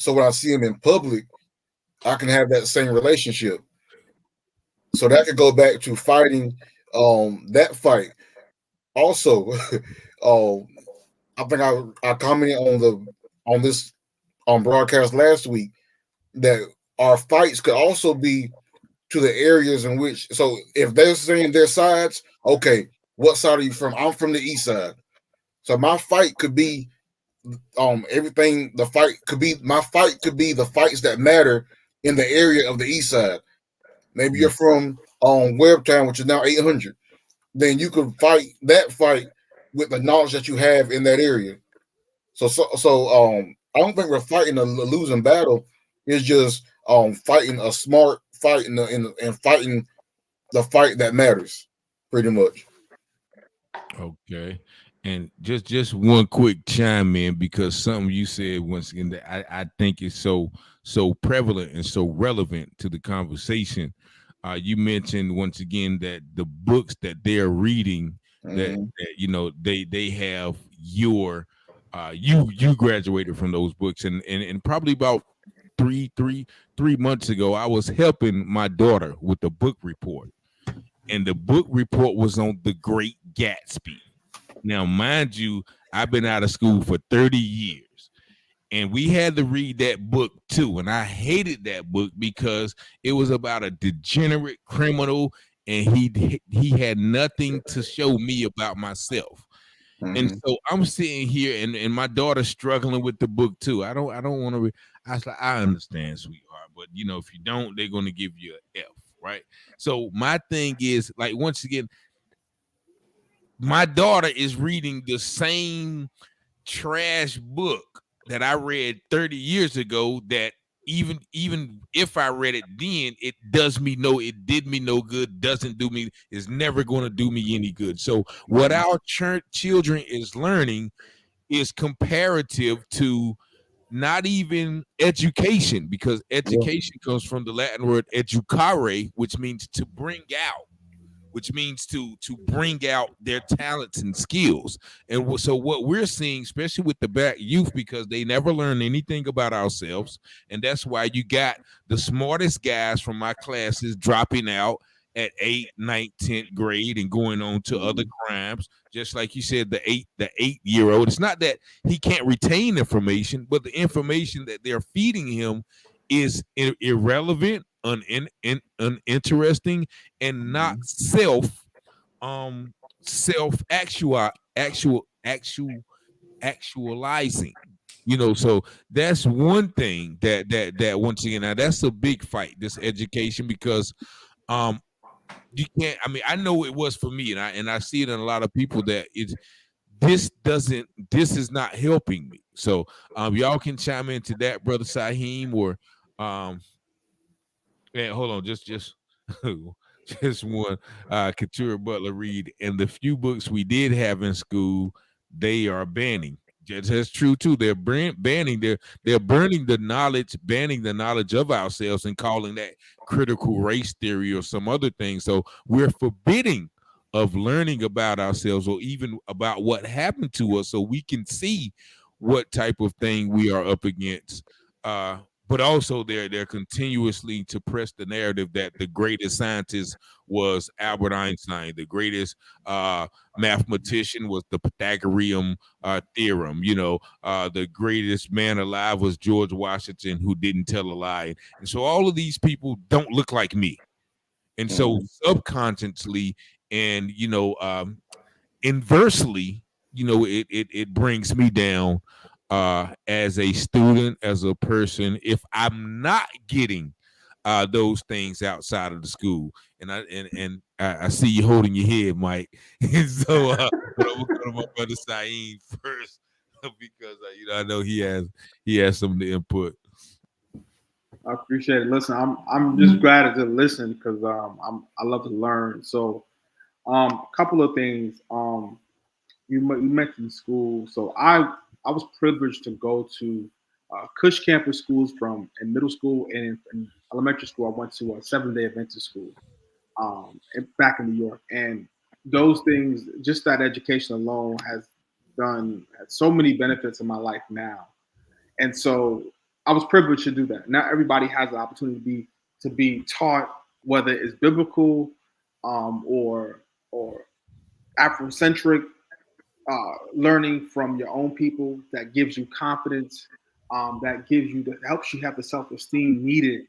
when I see them in public, I can have that same relationship. So that could go back to fighting that fight. Also, I think I commented on this broadcast last week that our fights could also be to the areas in which. So if they're saying their sides, okay, what side are you from? I'm from the east side. So my fight could be everything. My fight could be the fights that matter in the area of the east side. Maybe you're from Webtown, which is now 800. Then you could fight that fight with the knowledge that you have in that area. So I don't think we're fighting a losing battle. It's just fighting a smart fight and fighting the fight that matters, pretty much. Okay. And just one quick chime in, because something you said once again that I think is so prevalent and so relevant to the conversation. You mentioned once again that the books that they're reading, that they have your you graduated from those books, and probably about three months ago I was helping my daughter with the book report, and the book report was on The Great Gatsby. Now, mind you, I've been out of school for 30 years, and we had to read that book too. And I hated that book because it was about a degenerate criminal, and he had nothing to show me about myself. And so I'm sitting here, and my daughter's struggling with the book too. I don't want to. I was like, I understand, sweetheart, but if you don't, they're going to give you an F, right? So my thing is, like, once again, my daughter is reading the same trash book that I read 30 years ago, that even if I read it then, it did me no good, doesn't do me, is never going to do me any good. So what our children is learning is comparative to not even education, because education comes from the Latin word educare, which means to bring out, which means to bring out their talents and skills. And so what we're seeing, especially with the black youth, because they never learn anything about ourselves, and that's why you got the smartest guys from my classes dropping out at 8th, 9th, 10th grade and going on to other crimes. Just like you said, the 8-year-old. It's not that he can't retain information, but the information that they're feeding him is irrelevant, uninteresting, and not actualizing. So that's one thing that once again, now that's a big fight, this education, because you can't. I mean, I know it was for me, and I see it in a lot of people that this is not helping me. So y'all can chime into that, Brother Saheem, or and hold on, just just one. Couture Butler Reed, and the few books we did have in school, they are banning. That's true too. They're banning. They're burning the knowledge, banning the knowledge of ourselves, and calling that critical race theory or some other thing. So we're forbidding of learning about ourselves, or even about what happened to us, so we can see what type of thing we are up against. But also they're continuously to press the narrative that the greatest scientist was Albert Einstein, the greatest mathematician was the Pythagorean theorem, the greatest man alive was George Washington, who didn't tell a lie. And so all of these people don't look like me. And so subconsciously and inversely, it brings me down as a student, as a person, if I'm not getting those things outside of the school. And I see you holding your head, Mike. And so but I'm gonna go to my brother Syene first because I know he has some input. I appreciate it. Listen, I'm just glad to listen because I love to learn. So a couple of things. You mentioned school. So I was privileged to go to Cush campus schools from in middle school and in elementary school. I went to a 7-day Adventist school back in New York, and those things, just that education alone, had so many benefits in my life now. And so I was privileged to do that. Not everybody has the opportunity to be taught, whether it's biblical or Afrocentric learning from your own people that gives you confidence, that helps you have the self-esteem needed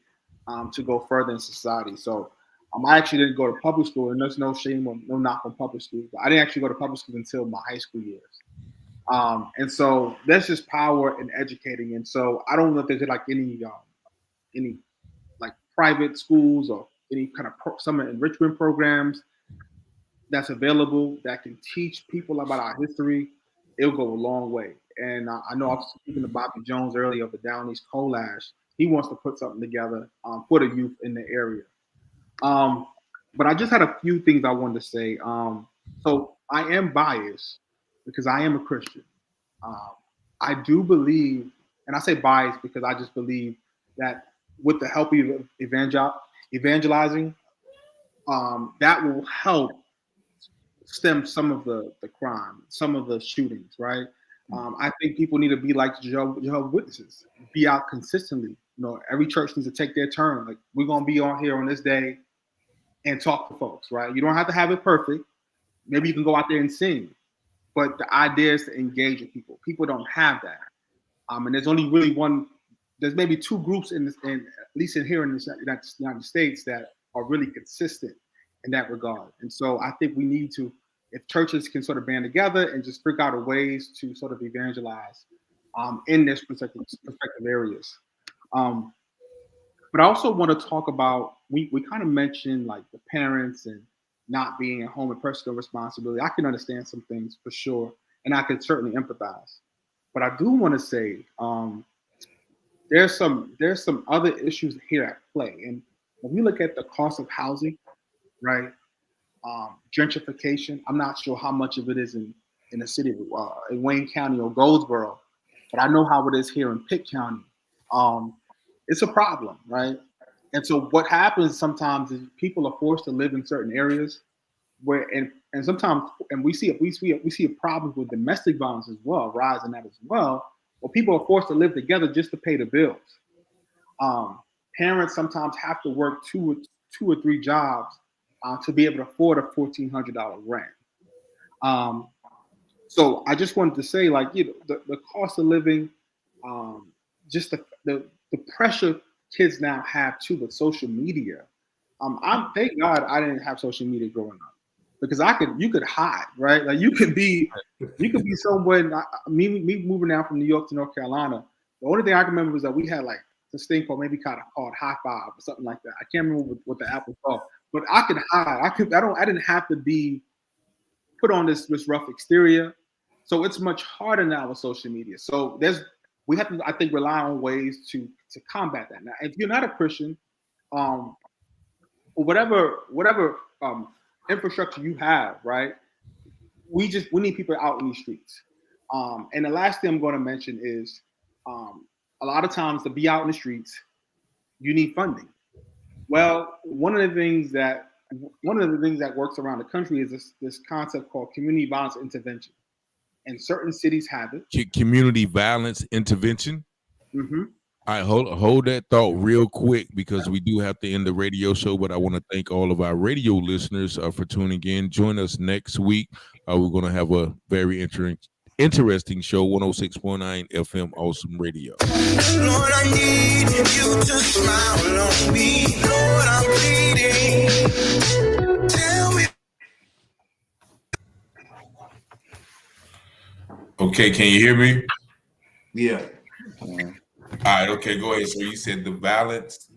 to go further in society. So I actually didn't go to public school, and there's no shame or no knock on public school, but I didn't actually go to public school until my high school years. And so there's just power in educating. And so I don't know if there's like any like private schools or any kind of summer enrichment programs that's available that can teach people about our history. It'll go a long way. And I know I was speaking to Bobby Jones earlier of the Down East Coal Ash. He wants to put something together for the youth in the area. But I just had a few things I wanted to say. So I am biased because I am a Christian. I do believe, and I say biased because I just believe that with the help of evangelizing, that will help stem some of the crime, some of the shootings, right? I think people need to be like Jehovah's Witnesses, be out consistently. Every church needs to take their turn. Like, we're going to be on here on this day and talk to folks, right? You don't have to have it perfect. Maybe you can go out there and sing. But the idea is to engage with people. People don't have that. And there's only really there's maybe two groups at least here in the United States that are really consistent in that regard. And so I think we need to, if churches can sort of band together and just figure out ways to sort of evangelize in this prospective areas. But I also want to talk about, we kind of mentioned like the parents and not being at home and personal responsibility. I can understand some things for sure, and I can certainly empathize. But I do want to say there's some other issues here at play. And when we look at the cost of housing, right? Gentrification, I'm not sure how much of it is in in the city of in Wayne County or Goldsboro, but I know how it is here in Pitt County. It's a problem, right? And so what happens sometimes is people are forced to live in certain areas where, and sometimes, and we see a problem with domestic violence as well, rising that as well, where people are forced to live together just to pay the bills. Parents sometimes have to work two or three jobs to be able to afford a $1,400 rent. So I just wanted to say, like, the cost of living, just the pressure kids now have too with social media. Thank God I didn't have social media growing up, because you could hide, right? Like you could be somewhere. Me moving down from New York to North Carolina. The only thing I can remember was that we had like this thing called High Five or something like that. I can't remember what the app was called, but I could hide. I didn't have to be put on this rough exterior. So it's much harder now with social media. So we have to, I think, rely on ways to combat that. Now, if you're not a Christian, whatever infrastructure you have, right? We need people out in the streets. And the last thing I'm going to mention is a lot of times to be out in the streets, you need funding. Well, one of the things that works around the country is this concept called community violence intervention. And certain cities have it. Community violence intervention. Mm-hmm. All right, hold that thought real quick, because we do have to end the radio show, but I want to thank all of our radio listeners for tuning in. Join us next week. We're going to have a very interesting show, 106.9 FM Awesome Radio. Lord, I need you to smile on me. Lord, I'm pleading. Tell me. Okay, can you hear me? Yeah. All right, okay, go ahead. So you said the violence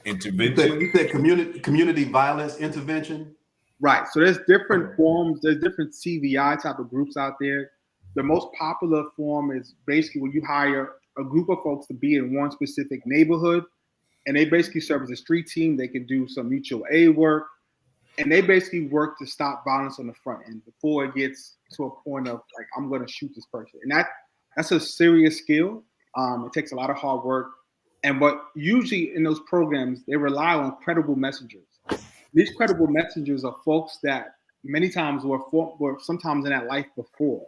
intervention. You said community violence intervention. Right. So there's different forms. There's different CVI type of groups out there. The most popular form is basically when you hire a group of folks to be in one specific neighborhood, and they basically serve as a street team. They can do some mutual aid work, and they basically work to stop violence on the front end before it gets to a point of like, I'm going to shoot this person. And that's a serious skill. It takes a lot of hard work. And what usually in those programs, they rely on credible messengers. These credible messengers are folks that many times were sometimes in that life before.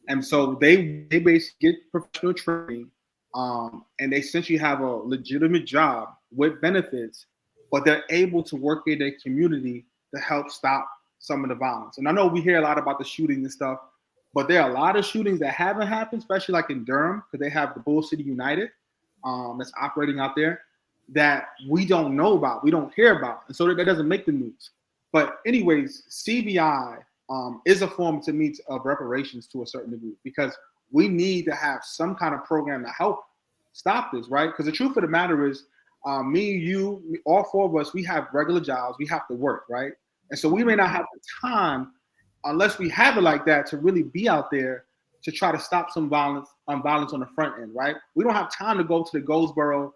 And so they basically get professional training, and they essentially have a legitimate job with benefits, but they're able to work in their community to help stop some of the violence. And I know we hear a lot about the shooting and stuff, but there are a lot of shootings that haven't happened, especially like in Durham, because they have the Bull City United that's operating out there that we don't know about, we don't hear about. And so that doesn't make the news. But anyways, CVI is a form to me of reparations to a certain degree, because we need to have some kind of program to help stop this, right? Because the truth of the matter is, me, you, all four of us, we have regular jobs, we have to work, right? And so we may not have the time, unless we have it like that, to really be out there to try to stop some violence on the front end, right? We don't have time to go to the Goldsboro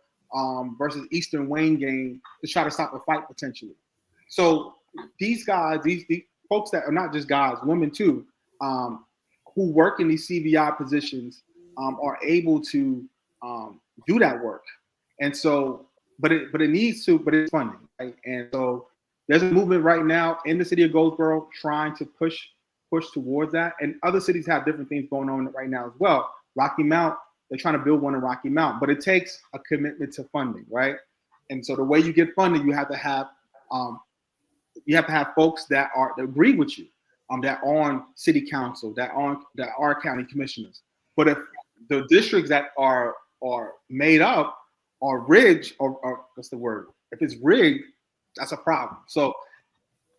versus Eastern Wayne game to try to stop a fight potentially. So these guys, these folks that are not just guys, women too, who work in these CVI positions are able to do that work. And so, but it's funding, right? And so there's a movement right now in the city of Goldsboro trying to push towards that. And other cities have different things going on right now as well. Rocky Mount, they're trying to build one in Rocky Mount, but it takes a commitment to funding, right? And so the way you get funding, you have to have folks that agree with you, that are on city council, that are county commissioners. But if the districts that are made up are rigged, or what's the word? If it's rigged, that's a problem. So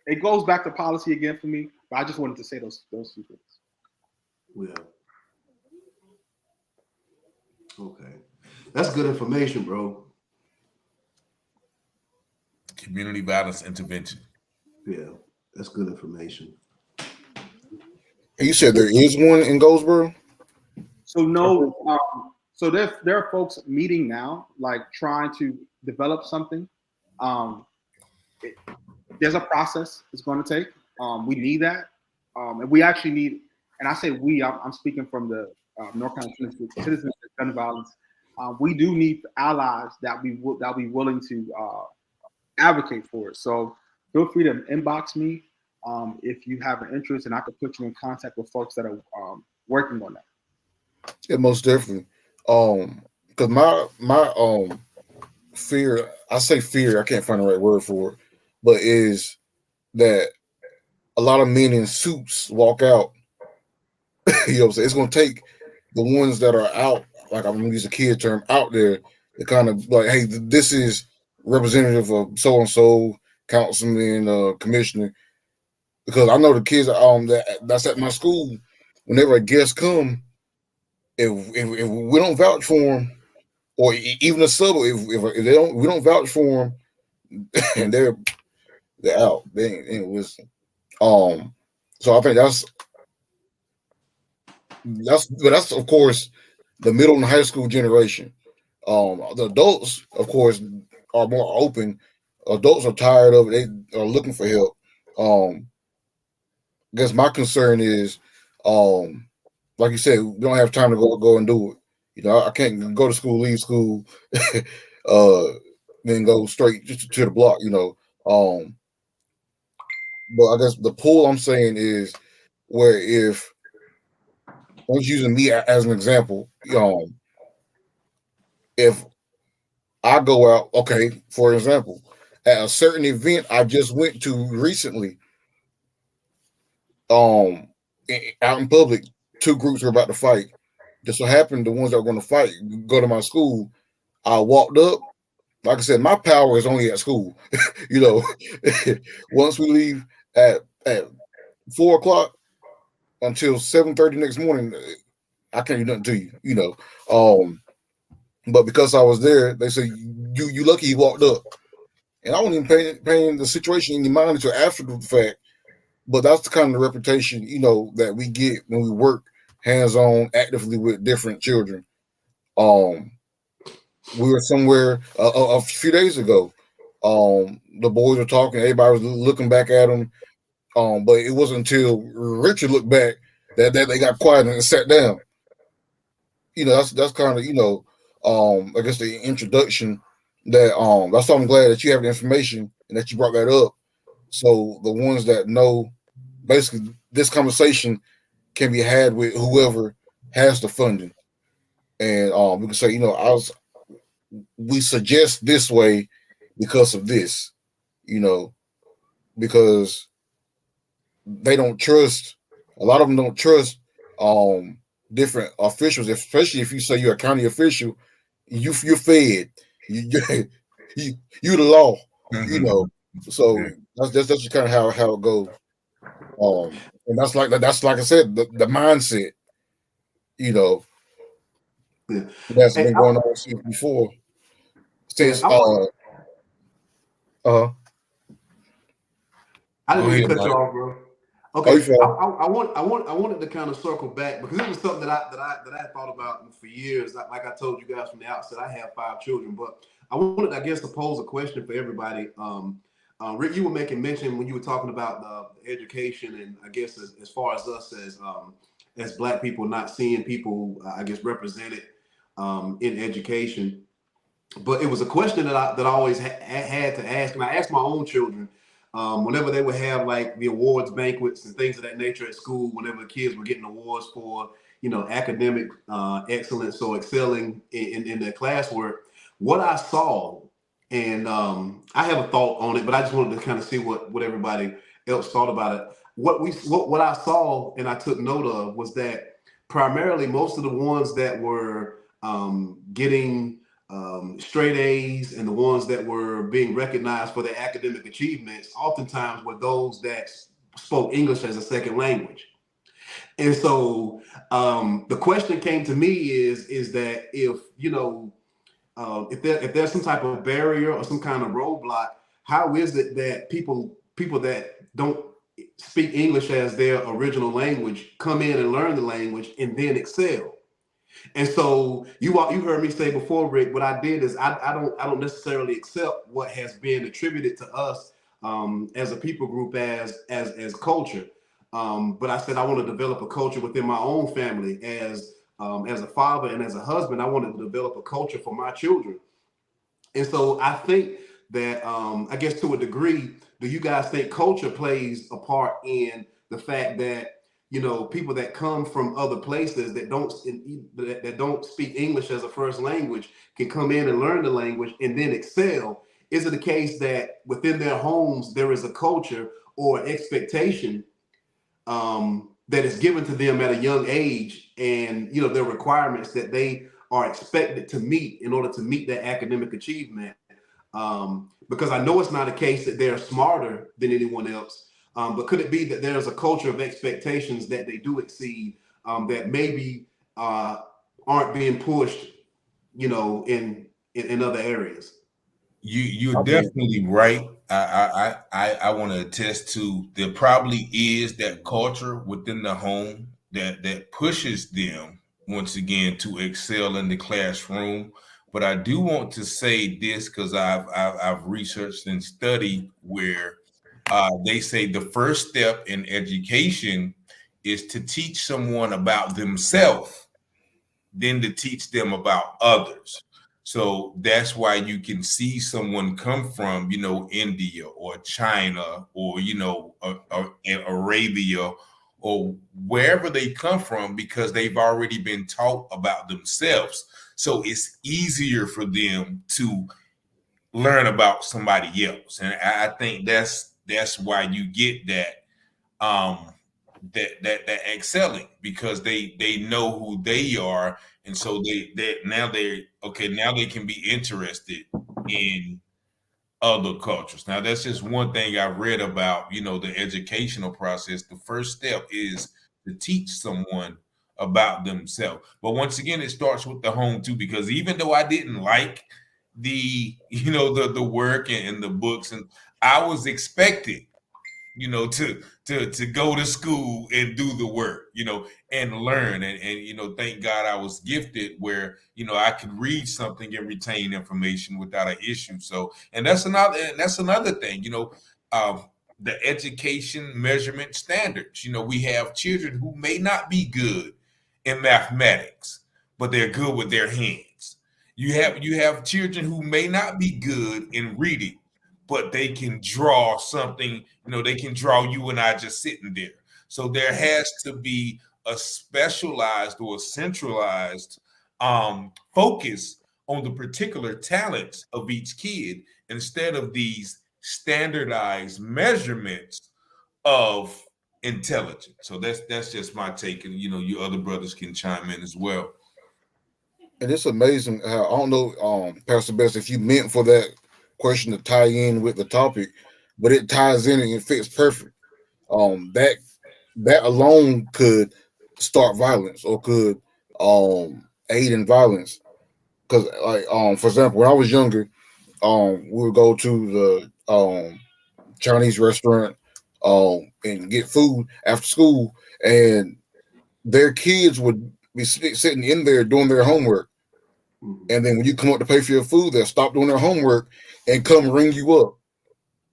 it goes back to policy again for me. But I just wanted to say those two things. Yeah. Okay. That's good information, bro. Community violence intervention. Yeah, that's good information. You said there is one in Goldsboro? So no, so there are folks meeting now, like trying to develop something. There's a process it's going to take. We need that, and we actually need, and I say we, I'm speaking from the North Carolina Citizens Against Gun Violence. We do need allies that be willing to advocate for it. So feel free to inbox me if you have an interest, and I could put you in contact with folks that are working on that. Yeah, most definitely. Because my fear, I say fear, I can't find the right word for it, but is that a lot of men in suits walk out. You know what I'm saying? It's gonna take the ones that are out, like I'm gonna use a kid term, out there to kind of like, hey, this is representative of so and so, councilman, commissioner. Because I know the kids that's at my school, whenever a guest come, if we don't vouch for them, or even a sub, if they don't, we don't vouch for them, and they're out. They ain't listen. So I think that's of course the middle and high school generation. The adults, of course, are more open. Adults are tired of it. They are looking for help. I guess my concern is, like you said, we don't have time to go and do it. You know, I can't go to school, leave school, then go straight to the block. You know, but I guess the pull I'm saying is where if I was using me as an example, if I go out, okay, for example, at a certain event I just went to recently, out in public, two groups were about to fight. Just so happened the ones that were going to fight go to my school. I walked up. Like I said, my power is only at school. You know, once we leave at 4 o'clock until 7:30 next morning, I can't do nothing to you. You know, but because I was there, they said you lucky he walked up, and I wasn't even paying the situation any mind until after the fact. But that's the kind of reputation, you know, that we get when we work hands-on actively with different children. We were somewhere a few days ago. The boys were talking, everybody was looking back at them. But it wasn't until Richard looked back that they got quiet and sat down. You know, that's kind of, you know, I guess the introduction that that's why I'm glad that you have the information and that you brought that up. So the ones that know, basically this conversation can be had with whoever has the funding. And we can say, you know, we suggest this way because of this, you know, because they don't trust, a lot of them don't trust different officials, especially if you say you're a county official, you're fed, you the law, you know. So that's just kind of how it goes. And that's like I said, the mindset, you know, that's been going on since before. Since I didn't mean to cut you off, bro. Okay, I wanted to kind of circle back because it was something that I thought about for years. Like I told you guys from the outset, I have 5 children, but I wanted, I guess, to pose a question for everybody. Rick, you were making mention when you were talking about the education, and I guess as far as us as Black people not seeing people, I guess, represented in education. But it was a question that I always had to ask, and I asked my own children whenever they would have like the awards banquets and things of that nature at school. Whenever the kids were getting awards for, you know, academic excellence or excelling in their classwork, what I saw, and I have a thought on it, but I just wanted to kind of see what everybody else thought about it. What I saw and I took note of was that primarily most of the ones that were getting straight A's and the ones that were being recognized for their academic achievements oftentimes were those that spoke English as a second language. And so the question came to me is that if, you know, if there's some type of barrier or some kind of roadblock, how is it that people that don't speak English as their original language come in and learn the language and then excel? And so you heard me say before, Rick, what I did is I don't necessarily accept what has been attributed to us as a people group as culture. But I said I want to develop a culture within my own family as a father and as a husband. I wanted to develop a culture for my children. And so I think that I guess to a degree, do you guys think culture plays a part in the fact that people that come from other places that don't speak English as a first language can come in and learn the language and then excel? Is it the case that within their homes there is a culture or expectation that is given to them at a young age, and their requirements that they are expected to meet in order to meet their academic achievement? Because I know it's not a case that they're smarter than anyone else, but could it be that there's a culture of expectations that they do exceed, that maybe aren't being pushed, in other areas? You're definitely right. I want to attest to there probably is that culture within the home that pushes them once again to excel in the classroom. But I do want to say this because I've researched and studied where they say the first step in education is to teach someone about themselves, then to teach them about others. So that's why you can see someone come from, India or China or, Arabia or wherever they come from, because they've already been taught about themselves. So it's easier for them to learn about somebody else. And I think that's why you get that that excelling, because they know who they are, and so now they can be interested in other cultures. Now that's just one thing I've read about, the educational process. The first step is to teach someone about themselves. But once again, it starts with the home too, because even though I didn't like the work and the books, and I was expected to go to school and do the work, and learn. And thank God I was gifted where, I could read something and retain information without an issue. So, and that's another thing, the education measurement standards. We have children who may not be good in mathematics, but they're good with their hands. You have children who may not be good in reading, but they can draw something, they can draw you and I just sitting there. So there has to be a specialized or a centralized focus on the particular talents of each kid instead of these standardized measurements of intelligence. So that's just my take, and your other brothers can chime in as well. And it's amazing how, I don't know, Pastor Best, if you meant for that question to tie in with the topic, but it ties in and it fits perfect. That alone could start violence or could aid in violence. Because for example, when I was younger, we would go to the Chinese restaurant and get food after school, and their kids would be sitting in there doing their homework. And then when you come up to pay for your food, they'll stop doing their homework and come ring you up.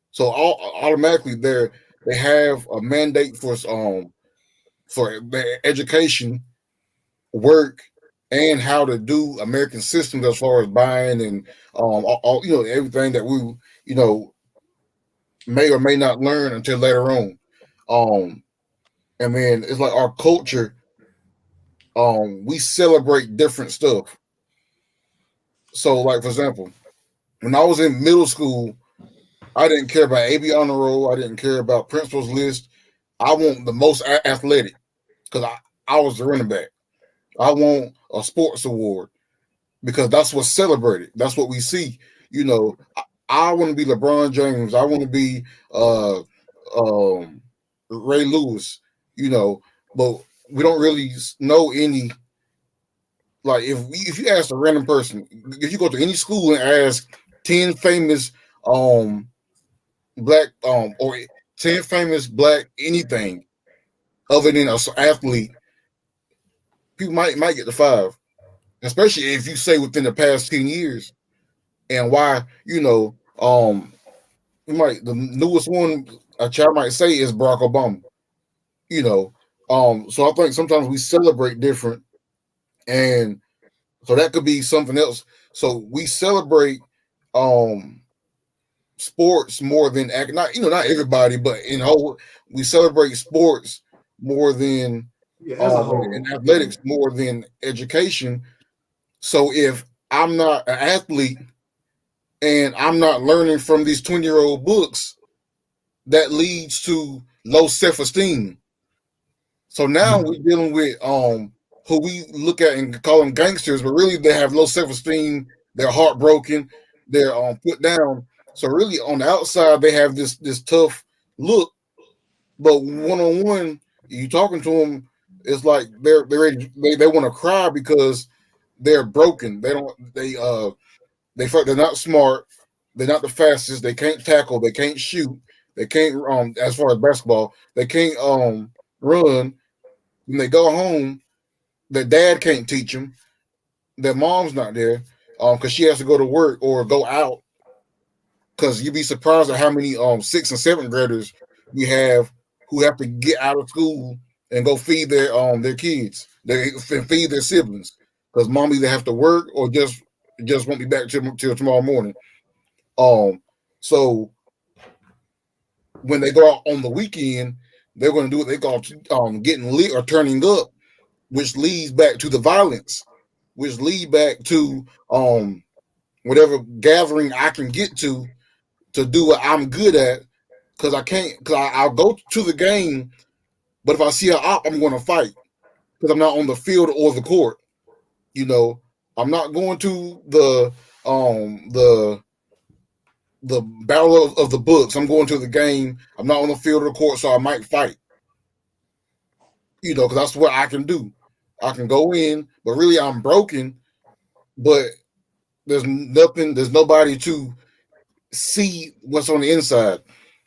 So automatically they have a mandate for their education, work, and how to do American systems as far as buying and all everything that we may or may not learn until later on. And then it's like our culture. We celebrate different stuff. So, like for example, when I was in middle school, I didn't care about AB honor roll. I didn't care about principal's list. I want the most athletic because I was the running back. I want a sports award because that's what's celebrated. That's what we see. I want to be LeBron James. I want to be Ray Lewis. But we don't really know any. Like if you ask a random person, if you go to any school and ask 10 famous black or 10 famous black anything other than an athlete, people might get to 5, especially if you say within the past 10 years. And why, the newest one a child might say is Barack Obama. you know. So I think sometimes we celebrate different, and so that could be something else. So we celebrate um sports more than not not everybody, but in whole we celebrate sports more than Yeah, as a and whole. Yeah. athletics more than education. So if I'm not an athlete and I'm not learning from these 20-year-old books, that leads to low self-esteem. So now we're dealing with who we look at and call them gangsters, but really they have low self-esteem, they're heartbroken, they're put down. So really on the outside they have this tough look, but one on one, you talking to them, it's like they want to cry because they're broken. They're not smart. They're not the fastest. They can't tackle. They can't shoot. They can't as far as basketball. They can't run. When they go home, their dad can't teach them. Their mom's not there because she has to go to work or go out. Because you'd be surprised at how many 6 and 7 graders we have who have to get out of school and go feed their kids. They feed their siblings because mom either have to work or just won't be back till tomorrow morning. Um, so when they go out on the weekend, they're going to do what they call getting lit or turning up, which leads back to the violence, which lead back to whatever gathering I can get to do what I'm good at. Because I can't, because I'll go to the game, but if I see an op, I'm going to fight because I'm not on the field or the court. You know, I'm not going to the battle of the books. I'm going to the game. I'm not on the field or the court, so I might fight. You know, because that's what I can do. I can go in, but really I'm broken. But there's nothing. There's nobody to see what's on the inside.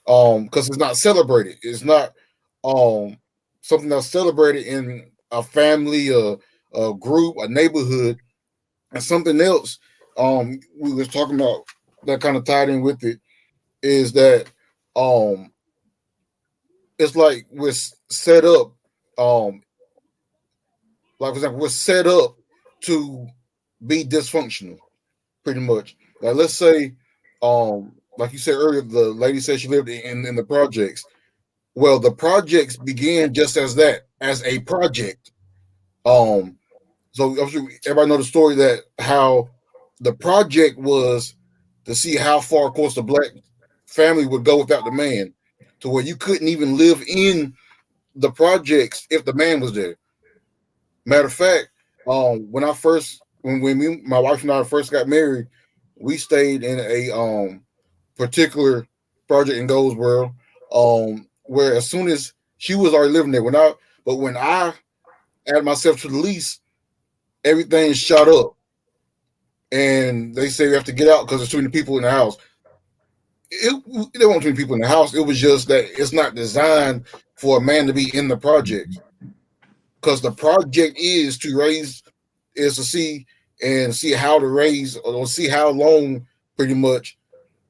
Because it's not celebrated. It's not um something that's celebrated in a family, a group, a neighborhood, and something else. We was talking about that kind of tied in with it is that um it's like we're set up like for example we're set up to be dysfunctional pretty much. Like let's say like you said earlier, the lady said she lived in the projects. Well, the projects began just as that, as a project. um so I'm sure everybody know the story that how the project was to see how far of course the black family would go without the man, to where you couldn't even live in the projects if the man was there. Matter of fact, when I first when my wife and I first got married, we stayed in a particular project in Goldsboro, where as soon as she was already living there, when I added myself to the lease, everything shot up, and they say we have to get out because there's too many people in the house. There weren't too many people in the house. It was just that it's not designed for a man to be in the project, because the project is to see how to raise or see how long pretty much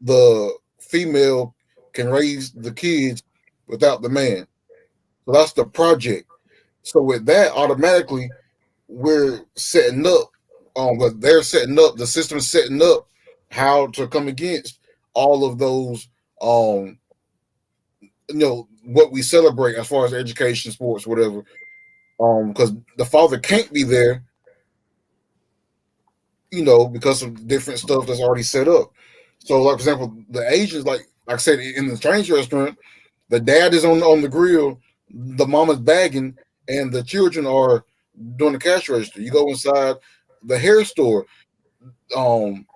the female can raise the kids without the man. So that's the project. So with that, automatically we're setting up but they're setting up, the system's setting up how to come against all of those what we celebrate as far as education, sports, whatever. Because the father can't be there, because of different stuff that's already set up. So, like for example, the Asians, like I said, in the Chinese restaurant, the dad is on the grill, the mama's bagging, and the children are doing the cash register. You go inside the hair store, um,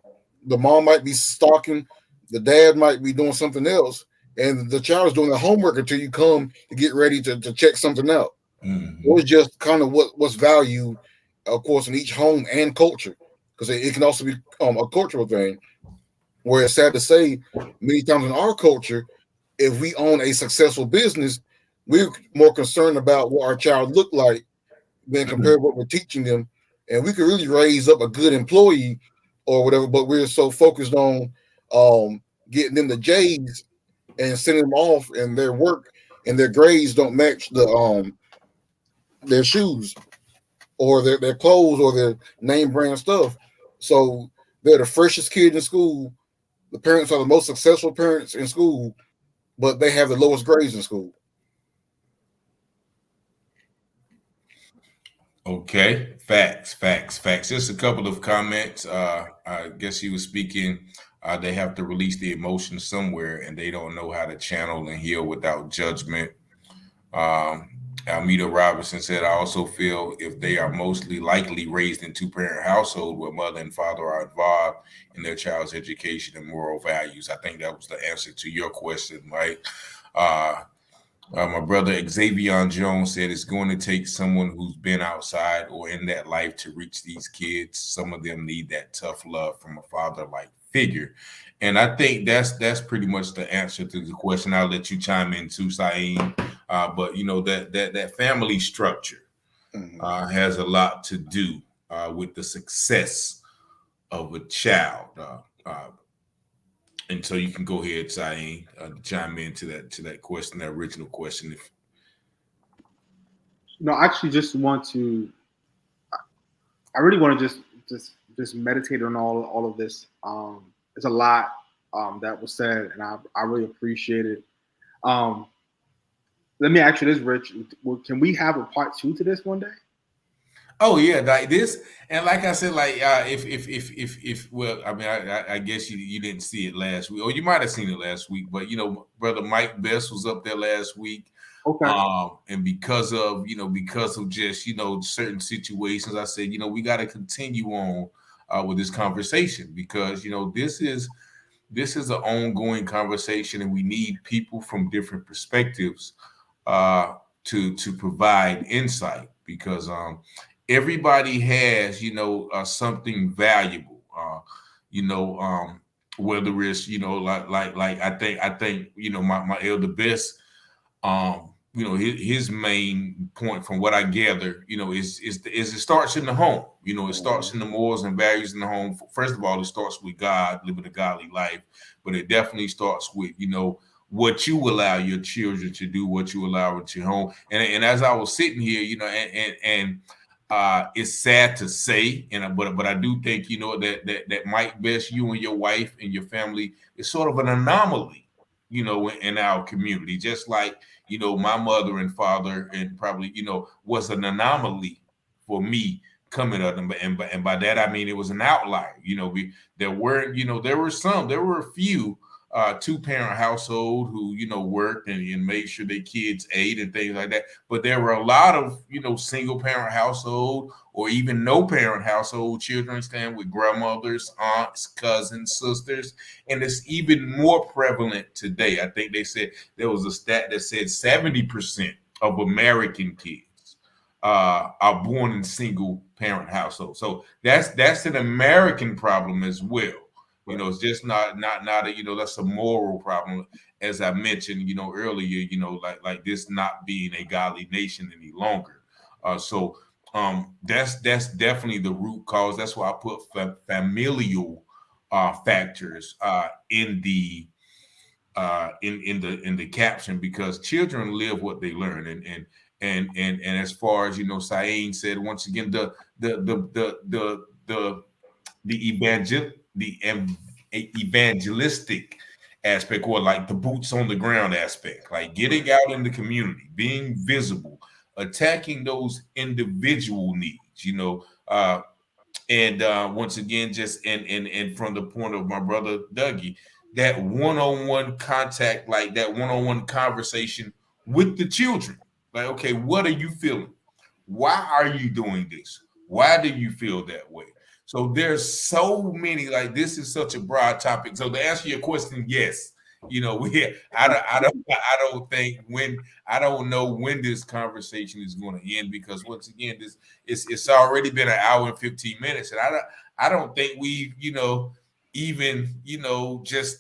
the mom might be stocking, the dad might be doing something else, and the child is doing their homework until you come to get ready to check something out. Mm-hmm. Or it's just kind of what's valued, of course, in each home and culture, because it can also be a cultural thing. Where it's sad to say, many times in our culture, if we own a successful business, we're more concerned about what our child look like than compare what we're teaching them. And we could really raise up a good employee or whatever, but we're so focused on getting them the J's and sending them off and their work and their grades don't match their shoes or their clothes or their name brand stuff. So they're the freshest kid in school. The parents are the most successful parents in school, but they have the lowest grades in school. Okay, facts. Just a couple of comments. I guess he was speaking. They have to release the emotions somewhere, and they don't know how to channel and heal without judgment. Um, Almeda Robinson said, I also feel if they are mostly likely raised in two-parent household where mother and father are involved in their child's education and moral values. I think that was the answer to your question, Mike. Uh, my brother Xavier Jones said it's going to take someone who's been outside or in that life to reach these kids. Some of them need that tough love from a father-like figure. And I think that's pretty much the answer to the question. I'll let you chime in too, Syene. But you know that family structure has a lot to do with the success of a child. And so you can go ahead, Syene, chime into that question, that original question. If No, I actually just want to. I really want to just meditate on all of this. There's a lot that was said, and I really appreciate it. Um, Let me ask you this, Rich. Can we have a part 2 to this one day? Oh yeah, like this, and like I said, like if well, I mean, I guess you didn't see it last week, or you might have seen it last week, but you know, brother Mike Best was up there last week, Okay. and because of just certain situations, I said we got to continue on with this conversation because this is an ongoing conversation, and we need people from different perspectives uh, to provide insight because everybody has something valuable. Whether it's like I think my elder Best his main point from what I gather is it starts in the home. It starts in the morals and values in the home. First of all, it starts with God, living a godly life, but it definitely starts with what you allow your children to do, what you allow at your home. And as I was sitting here, and it's sad to say, but I do think that Mike Best, you and your wife and your family is sort of an anomaly, in our community. Just like my mother and father, and probably was an anomaly for me coming up, and by that I mean it was an outlier. There were a few two-parent household who worked and made sure their kids ate and things like that, but there were a lot of single-parent household or even no-parent household children staying with grandmothers, aunts, cousins, sisters, and it's even more prevalent today. I think they said there was a stat that said 70% of American kids are born in single-parent households. So that's an American problem as well. It's just not a, that's a moral problem, as I mentioned, earlier, like this not being a godly nation any longer. That's definitely the root cause. That's why I put familial factors in the in the caption, because children live what they learn, and as far as Syene said, once again, the evangelistic aspect, or like the boots on the ground aspect, like getting out in the community, being visible, attacking those individual needs, and once again, just and from the point of my brother Dougie, that one-on-one contact, like that one-on-one conversation with the children. Like, okay, what are you feeling? Why are you doing this? Why do you feel that way? So there's so many, like this is such a broad topic. So to answer your question, yes, I don't know when this conversation is going to end, because once again, it's already been an hour and 15 minutes, and I don't think we've even just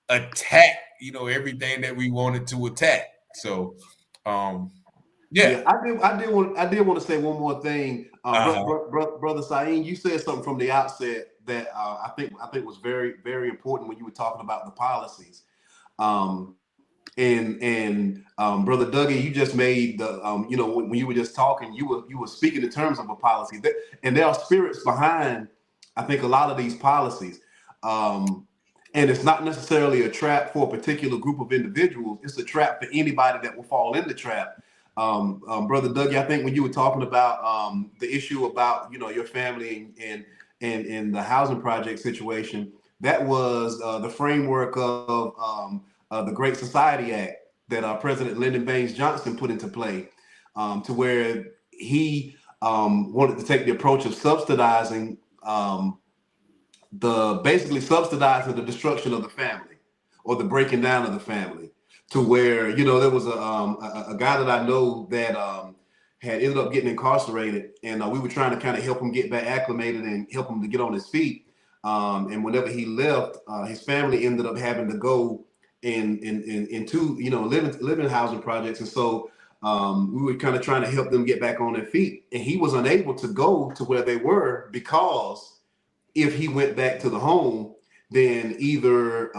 attack everything that we wanted to attack. So yeah. I did want to say one more thing, brother Syene. You said something from the outset that I think was very, very important when you were talking about the policies. And Brother Dougie, you just made the when you were just talking, you were speaking in terms of a policy, and there are spirits behind, I think, a lot of these policies, and it's not necessarily a trap for a particular group of individuals. It's a trap for anybody that will fall in the trap. Brother Dougie, I think when you were talking about the issue about your family and the housing project situation, that was the framework of the Great Society Act that President Lyndon Baines Johnson put into play, to where he wanted to take the approach of subsidizing basically subsidizing the destruction of the family or the breaking down of the family, to where there was a guy that I know that had ended up getting incarcerated, and we were trying to kind of help him get back acclimated and help him to get on his feet. And whenever he left, his family ended up having to go into living housing projects, and so we were kind of trying to help them get back on their feet. And he was unable to go to where they were, because if he went back to the home, then either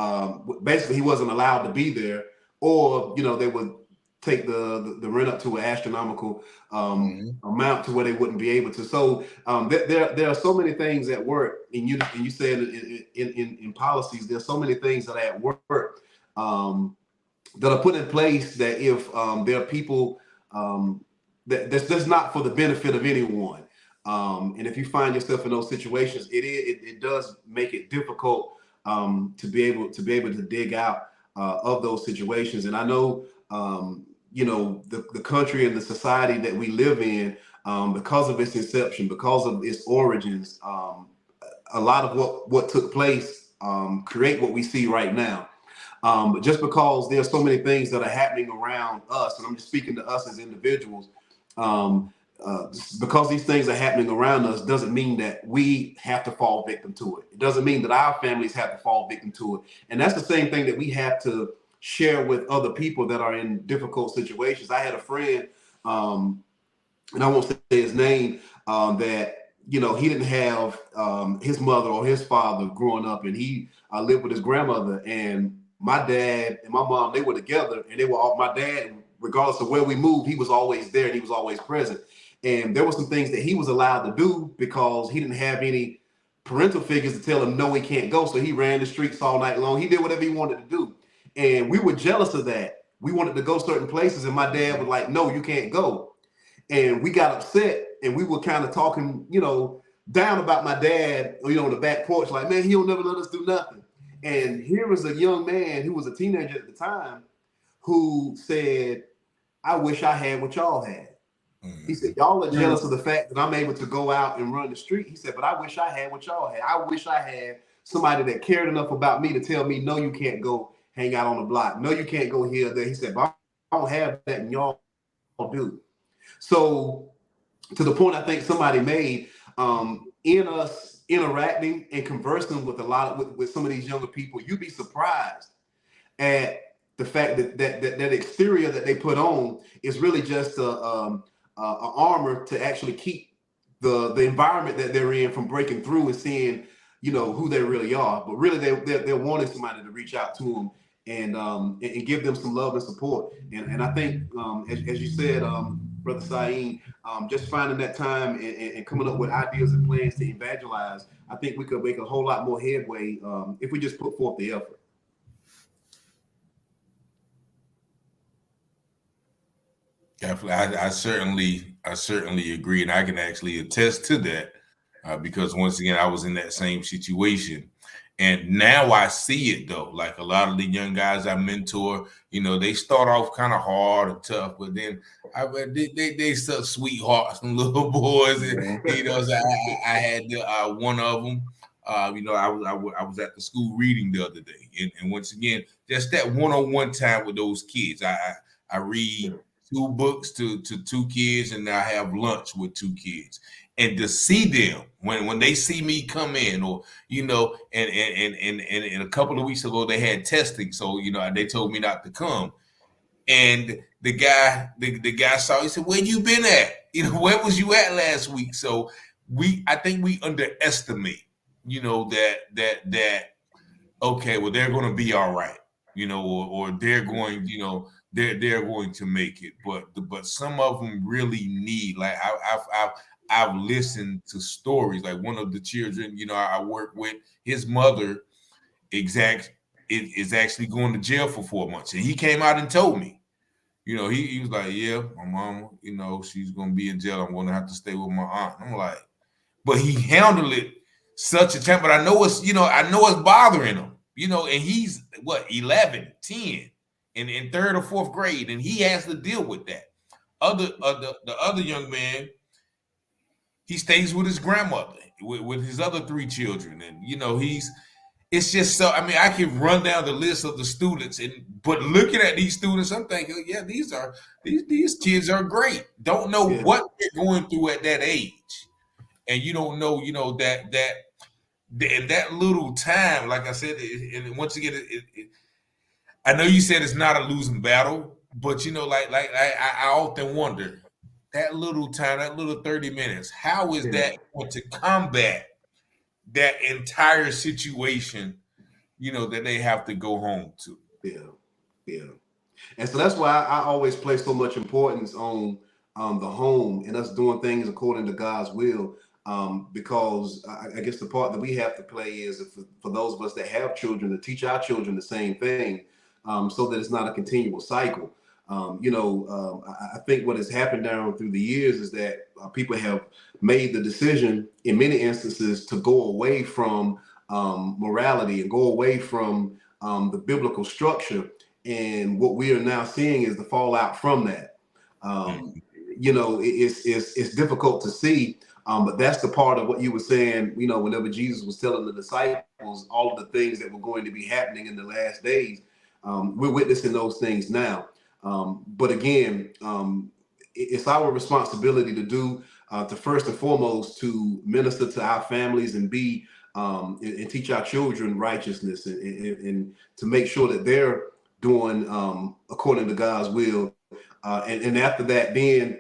basically he wasn't allowed to be there, or they would take the rent up to an astronomical amount to where they wouldn't be able to. So there are so many things at work, and you said in policies, there's so many things that are at work that are put in place, that if there are people that's not for the benefit of anyone. And if you find yourself in those situations, it does make it difficult to be able to dig out of those situations. And I know the country and the society that we live in, because of its inception, because of its origins, a lot of what took place create what we see right now. But just because there are so many things that are happening around us, and I'm just speaking to us as individuals, because these things are happening around us doesn't mean that we have to fall victim to it. It doesn't mean that our families have to fall victim to it. And that's the same thing that we have to share with other people that are in difficult situations. I had a friend, and I won't say his name, that he didn't have his mother or his father growing up, and he lived with his grandmother. And my dad and my mom, they were together, and they were all, my dad, regardless of where we moved, he was always there and he was always present. And there were some things that he was allowed to do because he didn't have any parental figures to tell him, no, he can't go. So he ran the streets all night long. He did whatever he wanted to do. And we were jealous of that. We wanted to go certain places, and my dad was like, no, you can't go. And we got upset, and we were kind of talking, down about my dad, on the back porch, like, man, he'll never let us do nothing. And here was a young man who was a teenager at the time who said, I wish I had what y'all had. He said, y'all are jealous of the fact that I'm able to go out and run the street. He said, but I wish I had what y'all had. I wish I had somebody that cared enough about me to tell me, no, you can't go hang out on the block. No, you can't go here or there. He said, but I don't have that, and y'all do. So to the point I think somebody made, in us interacting and conversing with with some of these younger people, you'd be surprised at the fact that exterior that they put on is really just a armor to actually keep the environment that they're in from breaking through and seeing, who they really are. But really, they're wanting somebody to reach out to them and give them some love and support. And I think, as you said, Brother Syene, just finding that time and coming up with ideas and plans to evangelize, I think we could make a whole lot more headway if we just put forth the effort. Definitely, I certainly agree, and I can actually attest to that because once again, I was in that same situation, and now I see it though. Like a lot of the young guys I mentor, they start off kind of hard and tough, but then they such sweethearts and little boys, and so I had one of them. I was at the school reading the other day, and once again, just that one-on-one time with those kids. I read 2 books to 2 kids, and I have lunch with 2 kids. And to see them when they see me come in, or and a couple of weeks ago they had testing, so they told me not to come. And the guy saw, he said, "Where you been at? Where was you at last week?" So I think we underestimate, that okay, well, they're going to be all right. or they're going, they're going to make it. But some of them really need, like I've listened to stories. Like one of the children, I work with, his mother is actually going to jail for 4 months, and he came out and told me. He was like, yeah, my mama, she's gonna be in jail. I'm gonna have to stay with my aunt. I'm like, but he handled it such a time. But I know it's bothering him, and he's what, 11, 10, in third or fourth grade, and he has to deal with that. The other young man, he stays with his grandmother with his other 3 children, and it's just so. I mean, I can run down the list of the students, but looking at these students, I'm thinking, yeah, these kids are great. Don't know what they're going through at that age, and you don't know, that in that little time, like I said, and once again, I know you said it's not a losing battle, but I often wonder that little time, that little 30 minutes, how is that going to combat that entire situation, that they have to go home to? Yeah. And so that's why I always place so much importance on the home and us doing things according to God's will. Because I guess the part that we have to play is for those of us that have children, to teach our children the same thing, so that it's not a continual cycle. I think what has happened down through the years is that people have made the decision in many instances to go away from morality and go away from the biblical structure. And what we are now seeing is the fallout from that. It's difficult to see, but that's the part of what you were saying, whenever Jesus was telling the disciples all of the things that were going to be happening in the last days. We're witnessing those things now. But again, it's our responsibility to do, to first and foremost, to minister to our families and be and teach our children righteousness and to make sure that they're doing according to God's will. And after that, then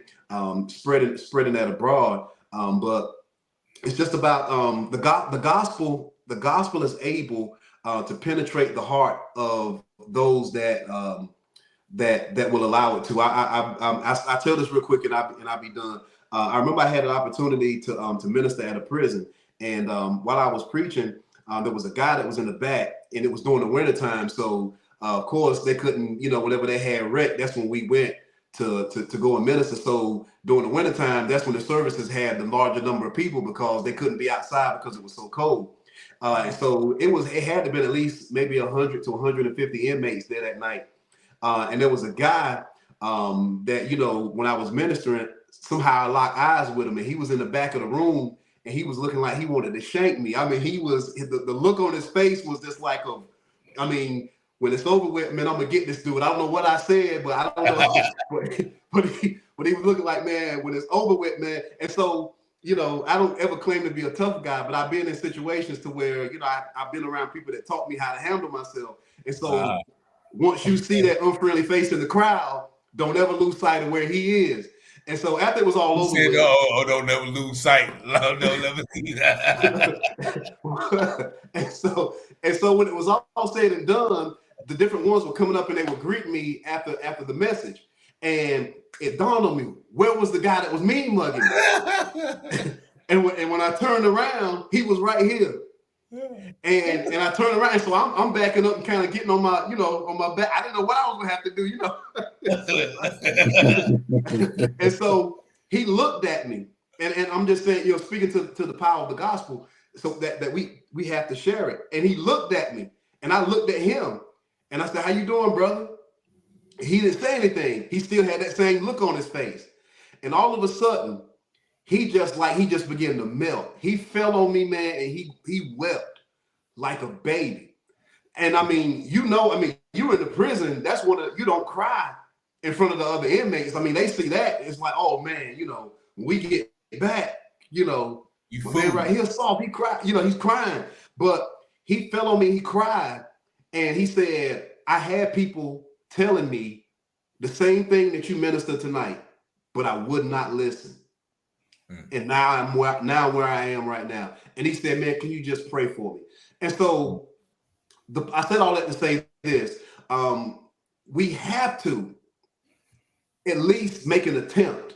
spreading that abroad. But it's just about the gospel. The gospel is able to penetrate the heart of those that will allow it to. I tell this real quick, and I'll be done. I remember I had an opportunity to minister at a prison, and while I was preaching, there was a guy that was in the back, and it was during the wintertime. So of course they couldn't, whenever they had rec, that's when we went to go and minister. So during the wintertime, that's when the services had the larger number of people because they couldn't be outside because it was so cold. And so it had to be at least maybe 100 to 150 inmates there that night. And there was a guy that, when I was ministering, somehow I locked eyes with him, and he was in the back of the room, and he was looking like he wanted to shank me. I mean, the look on his face was just like when it's over with, man, I'm gonna get this dude. I don't know what I said, but I don't know. but he was looking like, man, when it's over with, man. And so, I don't ever claim to be a tough guy, but I've been in situations to where, I've been around people that taught me how to handle myself. And so once you see that unfriendly face in the crowd, don't ever lose sight of where he is. And so after it was all over with, don't never lose sight. Don't never see that. and so when it was all said and done, the different ones were coming up and they would greet me after the message. And it dawned on me, where was the guy that was mean mugging me? and when I turned around, he was right here. And I turned around, and so I'm backing up and kind of getting on my, on my back. I didn't know what I was gonna have to do, And so he looked at me, and I'm just saying, speaking to the power of the gospel, so that we have to share it. And he looked at me, and I looked at him, and I said, "How you doing, brother?" He didn't say anything. He still had that same look on his face, and all of a sudden, he just began to melt. He fell on me, man, and he wept like a baby. And I mean, you're in the prison. That's you don't cry in front of the other inmates. I mean, they see that. It's like, oh man, when we get back, man right here, soft. He cried, he's crying. But he fell on me, he cried, and he said, I had people telling me the same thing that you ministered tonight, but I would not listen. And now I'm where I am right now. And he said, man, can you just pray for me? And so I said all that to say this. we have to at least make an attempt,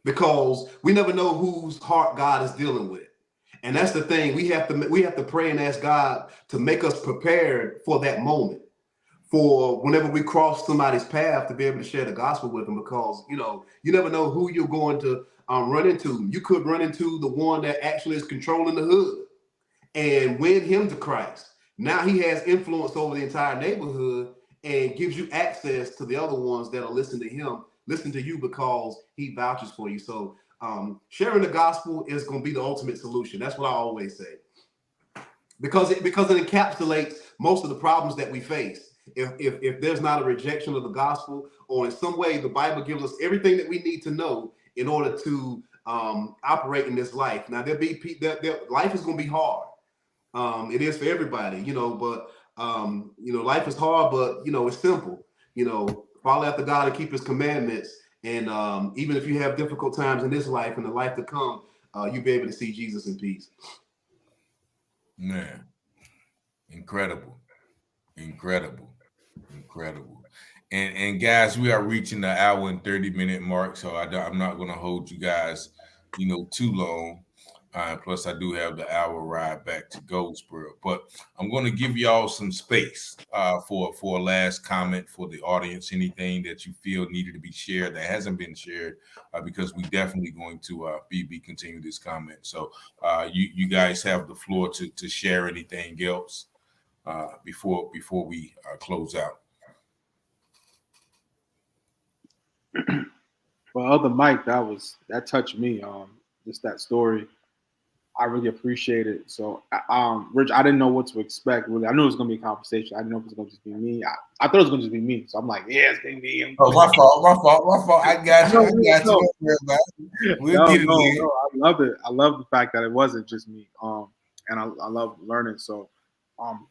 because we never know whose heart God is dealing with. And that's the thing. We have to pray and ask God to make us prepared for that moment, for whenever we cross somebody's path, to be able to share the gospel with them, because you never know who you're going to run into. You could run into the one that actually is controlling the hood and win him to Christ. Now he has influence over the entire neighborhood and gives you access to the other ones that'll listen to him, listen to you, because he vouches for you. So sharing the gospel is going to be the ultimate solution. That's what I always say, because it encapsulates most of the problems that we face. If there's not a rejection of the gospel, or in some way the Bible gives us everything that we need to know in order to operate in this life. Now life is going to be hard. It is for everybody, but life is hard, but it's simple. Follow after God and keep his commandments. And even if you have difficult times in this life and the life to come, you'll be able to see Jesus in peace. Man, incredible. And guys, we are reaching the hour and 30-minute mark, so I'm not going to hold you guys, too long. Plus, I do have the hour ride back to Goldsboro, but I'm going to give y'all some space for a last comment for the audience. Anything that you feel needed to be shared that hasn't been shared, because we definitely going to be continuing this comment. So you guys have the floor to share anything else before we close out. Well, other Mike, that touched me. Just that story. I really appreciate it. So, Rich, I didn't know what to expect. Really, I knew it was going to be a conversation. I didn't know if it was going to just be me. I thought it was going to just be me. So I'm like, yeah, it's going to be me. Oh, my fault. I got you. We'll get it. No, I love it. I love the fact that it wasn't just me. And I love learning. So,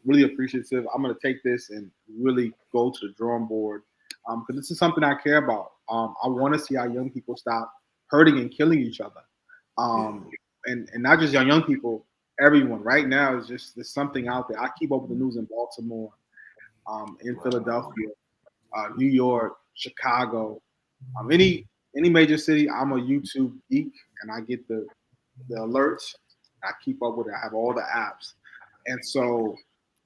really appreciative. I'm going to take this and really go to the drawing board, because this is something I care about. I want to see our young people stop hurting and killing each other. And not just young people, everyone. Right now is just there's something out there. I keep up with the news in Baltimore, in Philadelphia, New York, Chicago, any major city. I'm a YouTube geek, and I get the alerts. I keep up with it. I have all the apps, and so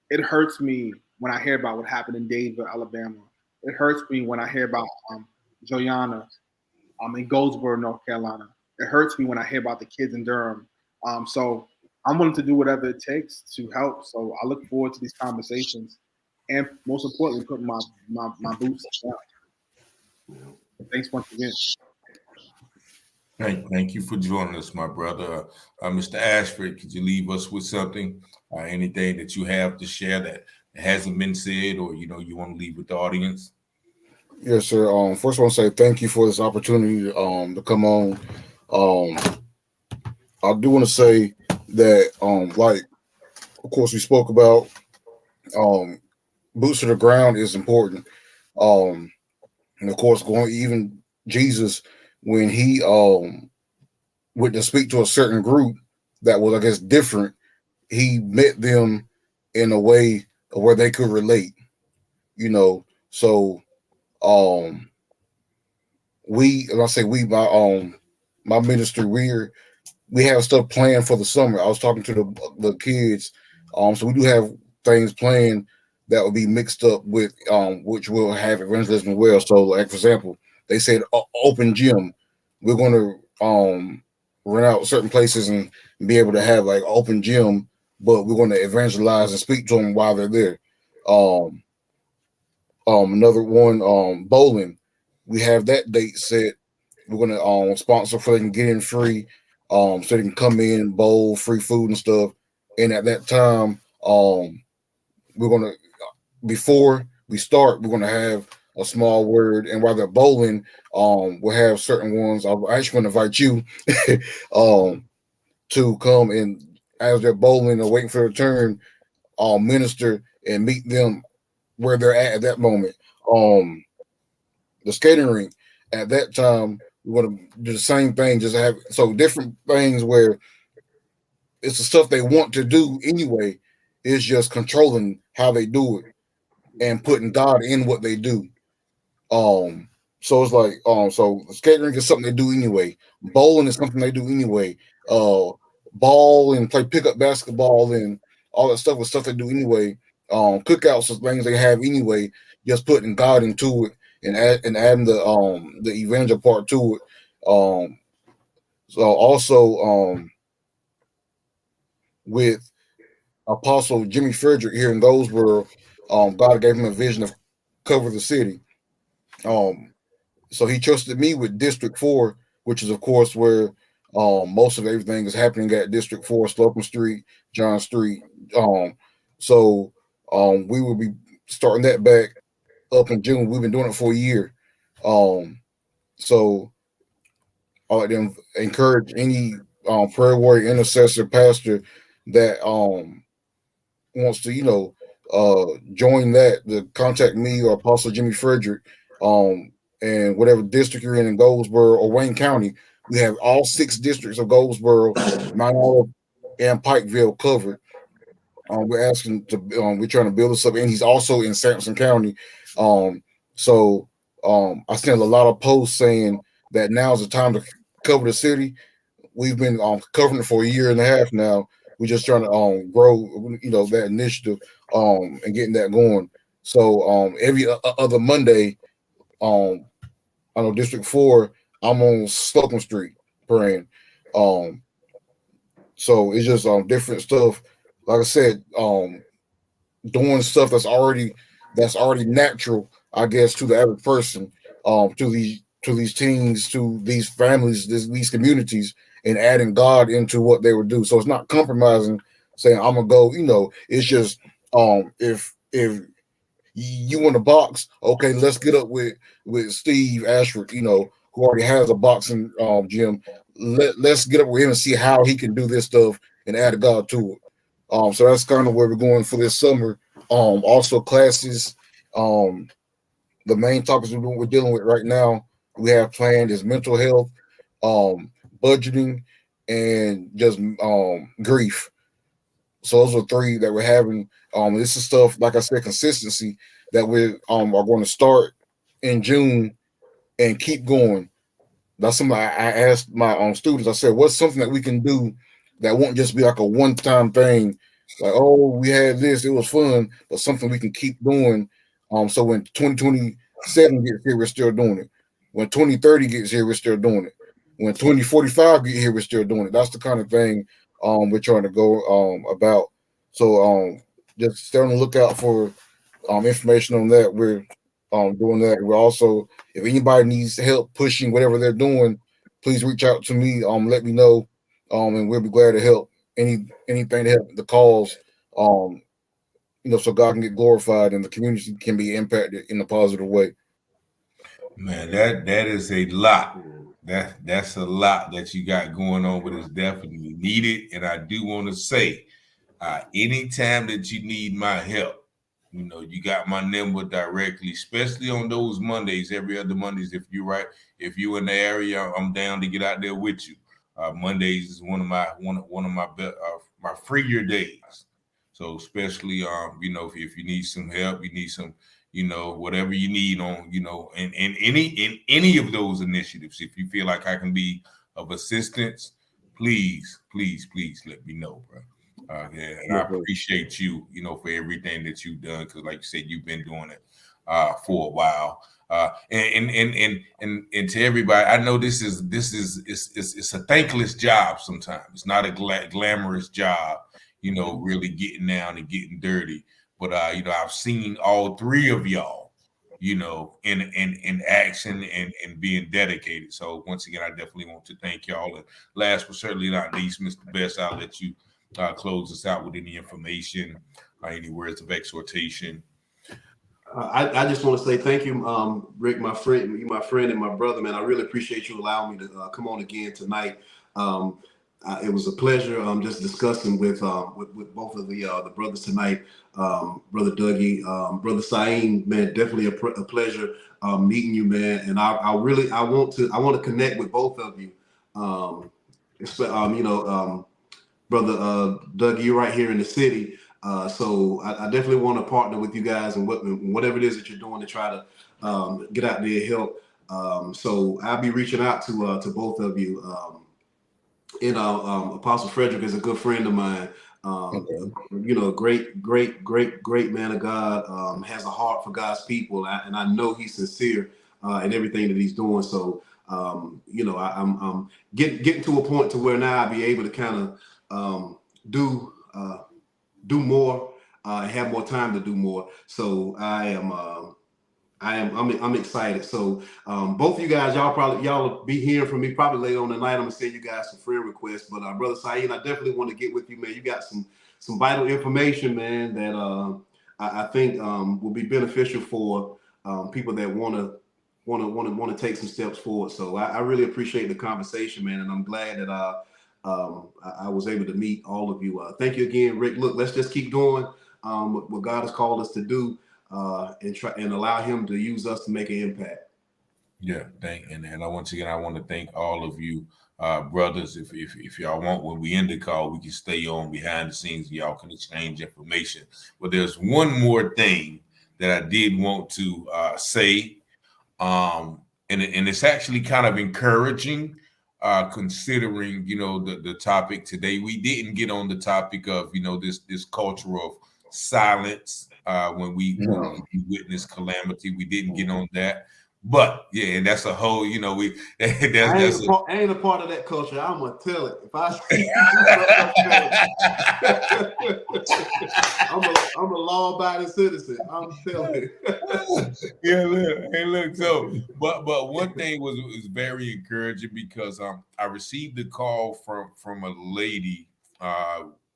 it hurts me when I hear about what happened in Dadeville, Alabama. It hurts me when I hear about Joanna in Goldsboro, North Carolina. It hurts me when I hear about the kids in Durham. So I'm willing to do whatever it takes to help. So I look forward to these conversations, and most importantly, putting my boots down. Thanks once again. Thank you for joining us, my brother. Mr. Ashford, could you leave us with something, anything that you have to share that hasn't been said, or you want to leave with the audience? Yes, sir. First, I want to say thank you for this opportunity to come on. I do want to say that, like, of course, we spoke about boots to the ground is important. And of course, even Jesus, when he went to speak to a certain group that was, I guess, different, he met them in a way where they could relate. So and I say we, my ministry, we have stuff planned for the summer. I was talking to the kids, so we do have things planned that will be mixed up with which will have evangelism as well. So, like, for example, they said open gym. We're going to rent out certain places and be able to have like open gym, but we're going to evangelize and speak to them while they're there. Another one, bowling. We have that date set. We're going to sponsor for they can get in free, so they can come in and bowl, free food and stuff. And at that time, we're going to, before we start, we're going to have a small word. And while they're bowling, we'll have certain ones. I actually want to invite you to come and, as they're bowling or waiting for their turn, minister and meet them where they're at that moment. The skating rink, at that time, we want to do the same thing, just have so different things where it's the stuff they want to do anyway. It's just controlling how they do it. and putting God in what they do. So it's like, so skatering is something they do anyway. Bowling is something they do anyway. Uh, Ball and play pickup basketball and all that stuff is stuff they do anyway. Cookouts is things they have anyway. Just putting God into it and adding the evangel part to it. So also with Apostle Jimmy Frederick here in Goldsboro, God gave him a vision of cover the city. So he trusted me with District 4, which is, of course, where most of everything is happening at District 4, Slocum Street, John Street. So we will be starting that back up in June. We've been doing it for a year. So I like to encourage any prayer warrior, intercessor, pastor that wants to, join that, to contact me or Apostle Jimmy Frederick. And whatever district you're in Goldsboro or Wayne County, we have all 6 districts of Goldsboro, Mount Olive, and Pikeville covered. We're asking to, we're trying to build this up, and he's also in Sampson County. So I sent a lot of posts saying that now's the time to cover the city. We've been covering it for a year and a half now. We're just trying to grow, that initiative and getting that going. So every other Monday, I know District 4, I'm on Slocum Street praying. So it's just different stuff. Like I said, doing stuff that's already natural, I guess, to the average person, to these teens, to these families, these communities, and adding God into what they would do. So it's not compromising, saying I'm gonna go. It's just if you want to box, okay, let's get up with Steve Ashford, who already has a boxing gym. Let's get up with him and see how he can do this stuff and add God to it. So that's kind of where we're going for this summer. Also classes. The main topics we're dealing with right now, we have planned is mental health, budgeting, and just grief. So those are 3 that we're having. This is stuff, like I said, consistency that we are going to start in June and keep going. That's something I asked my students. I said, what's something that we can do that won't just be like a one-time thing? Like, oh, we had this, it was fun, but something we can keep doing. So when 2027 gets here, we're still doing it. When 2030 gets here, we're still doing it. When 2045 get here, we're still doing it. That's the kind of thing we're trying to go about. So just stay on the lookout for information on that. We're doing that. We're also, if anybody needs help pushing whatever they're doing, please reach out to me. Let me know, and we'll be glad to help. Anything to help the cause, so God can get glorified and the community can be impacted in a positive way. Man, that is a lot. That's a lot that you got going on, but it's definitely needed. And I do want to say, anytime that you need my help, you got my number directly, especially on those Mondays, every other Mondays. If you're in the area, I'm down to get out there with you. Mondays is one of my my freer days. So especially if you need some help, you need some whatever you need on in any of those initiatives. If you feel like I can be of assistance, please let me know, bro. And I appreciate you, for everything that you've done, because like you said, you've been doing it for a while. And to everybody, I know this is it's a thankless job sometimes. It's not a glamorous job, really getting down and getting dirty. But I've seen all 3 of y'all, in action and being dedicated. So once again, I definitely want to thank y'all. And last but certainly not least, Mr. Best, I'll let you close us out with any information, any words of exhortation. I just want to say thank you, Rick, my friend and my brother, man. I really appreciate you allowing me to come on again tonight. It was a pleasure just discussing with both of the brothers tonight, Brother Dougie, Brother Syene, man. Definitely a pleasure meeting you, man. And I want to connect with both of you. Brother Dougie, you're right here in the city. So I definitely want to partner with you guys and whatever it is that you're doing to try to get out there and help. So I'll be reaching out to both of you. Apostle Frederick is a good friend of mine. Okay. Great man of God. Has a heart for God's people, and I know he's sincere in everything that he's doing. So, I'm getting to a point to where now I'll be able to kind of do more, have more time to do more. So I'm excited. So both of you guys, y'all be hearing from me probably later on tonight. I'm gonna send you guys some friend requests. But brother Syene, I definitely want to get with you, man. You got some vital information, man, that I think will be beneficial for people that want to take some steps forward. So I really appreciate the conversation, man, and I'm glad that I was able to meet all of you. Thank you again, Rick. Look, let's just keep doing what God has called us to do. And allow him to use us to make an impact. Yeah, once again, I want to thank all of you, brothers. If y'all want, when we end the call, we can stay on behind the scenes. Y'all can exchange information. But there's one more thing that I did want to say, and it's actually kind of encouraging, considering the topic today. We didn't get on the topic of this culture of silence when we witness calamity. We didn't get on that, but yeah, and that's a whole we I ain't a part of that culture. I'm gonna tell it if I see I'm a law-abiding citizen. I'm telling it. Yeah, look. So, but one thing was very encouraging because I received a call from a lady.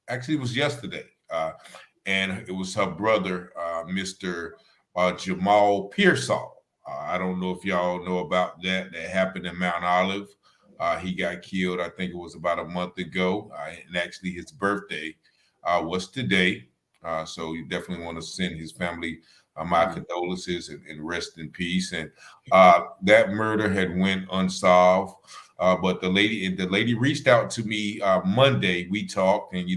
Actually, it was yesterday. And it was her brother, Mr. Jamal Pearsall. I don't know if y'all know about that. That happened in Mount Olive. He got killed, I think it was about a month ago. And actually his birthday was today. So you definitely want to send his family my condolences and rest in peace. And that murder had went unsolved. But the lady reached out to me Monday. We talked, and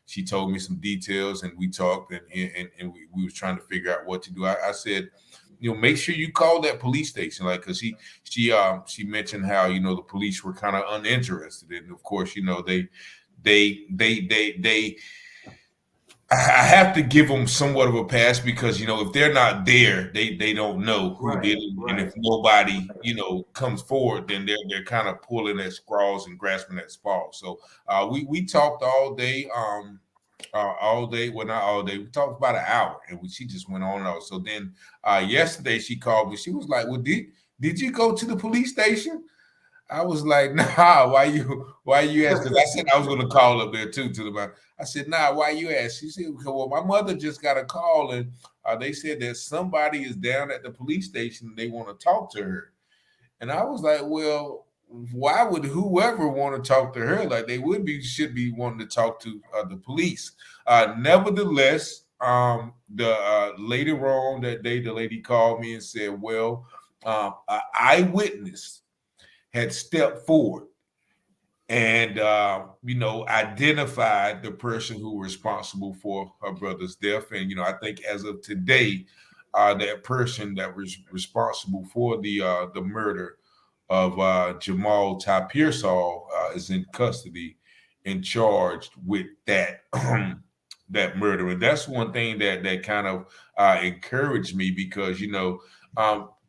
she told me some details, and we talked, and we was trying to figure out what to do. I said, make sure you call that police station, like, because she mentioned how the police were kind of uninterested, and of course they I have to give them somewhat of a pass because if they're not there, they don't know who did it, and if nobody comes forward, then they're kind of pulling at straws and grasping at straws. So we talked all day, well, not all day. We talked about an hour, and she just went on and on. So then yesterday she called me. She was like, "Well, did you go to the police station?" I was like, "Nah, why you ask?" Because I said I was going to call up there too to the. I said, "Nah, why you ask?" She said, "Well, my mother just got a call, and they said that somebody is down at the police station and they want to talk to her." And I was like, "Well, why would whoever want to talk to her? Like they should be wanting to talk to the police." Nevertheless, later on that day, the lady called me and said, "Well, an eyewitness had stepped forward and identified the person who was responsible for her brother's death." And I think as of today, that person that was responsible for the murder of Jamal Pearsall is in custody and charged with that that murder. And that's one thing that kind of encouraged me because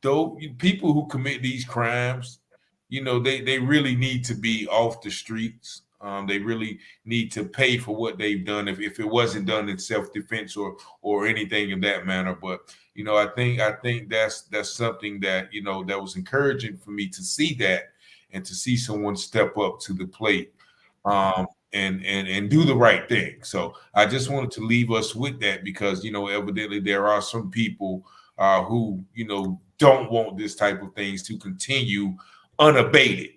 though people who commit these crimes, they really need to be off the streets. They really need to pay for what they've done if it wasn't done in self-defense or anything of that manner. But I think that's something that that was encouraging for me to see that and to see someone step up to the plate and do the right thing. So I just wanted to leave us with that because evidently there are some people who don't want this type of things to continue unabated,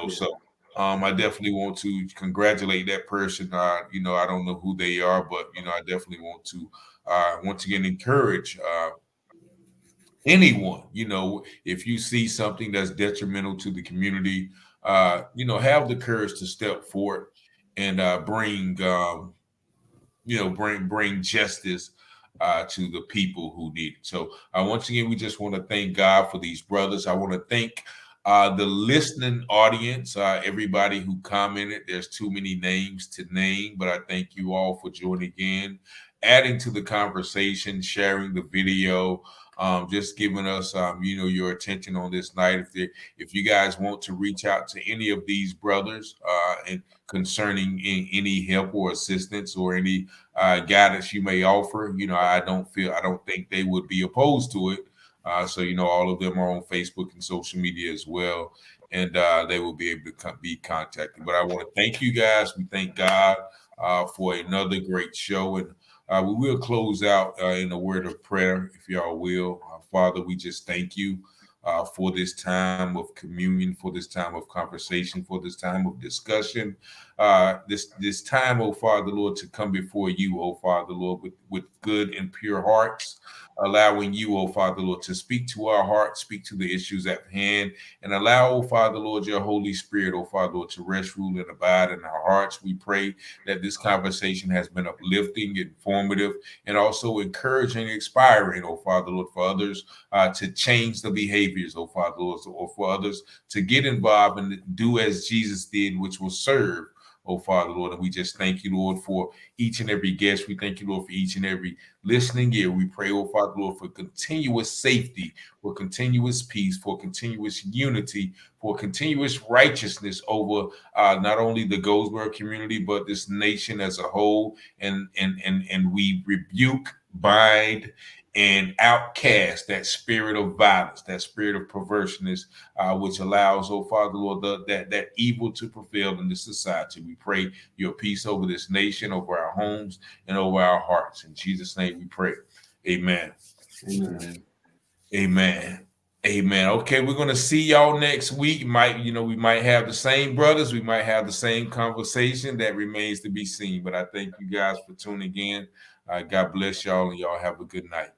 so I definitely want to congratulate that person. I don't know who they are, but I definitely want to once again encourage anyone, if you see something that's detrimental to the community, have the courage to step forward and bring bring justice to the people who need it. So once again, we just want to thank God for these brothers. I want to thank the listening audience, everybody who commented. There's too many names to name, but I thank you all for joining in, adding to the conversation, sharing the video, just giving us, your attention on this night. If you guys want to reach out to any of these brothers and concerning any help or assistance or any guidance you may offer, I don't think they would be opposed to it. So all of them are on Facebook and social media as well, and they will be able to be contacted. But I want to thank you guys. We thank God for another great show, and we will close out in a word of prayer, if y'all will. Father, we just thank you for this time of communion, for this time of conversation, for this time of discussion, this time, oh Father Lord, to come before you, oh Father Lord, with good and pure hearts, allowing you, oh Father Lord, to speak to our hearts, speak to the issues at hand, and allow, oh Father Lord, your Holy Spirit, oh Father Lord, to rest, rule, and abide in our hearts. We pray that this conversation has been uplifting, informative, and also encouraging, inspiring, oh Father Lord, for others to change the behaviors, oh Father Lord, or for others to get involved and do as Jesus did, which was serve, oh Father Lord. And we just thank you, Lord, for each and every guest. We thank you, Lord, for each and every listening ear. We pray, oh Father Lord, for continuous safety, for continuous peace, for continuous unity, for continuous righteousness over not only the Goldsboro community, but this nation as a whole. And we rebuke, bind, and outcast that spirit of violence, that spirit of perverseness, which allows, oh Father Lord, that evil to prevail in this society. We pray your peace over this nation, over our homes, and over our hearts. In Jesus' name we pray. Amen. Amen. Amen. Amen. Okay, we're going to see y'all next week. We might have the same brothers. We might have the same conversation. That remains to be seen. But I thank you guys for tuning in. God bless y'all, and y'all have a good night.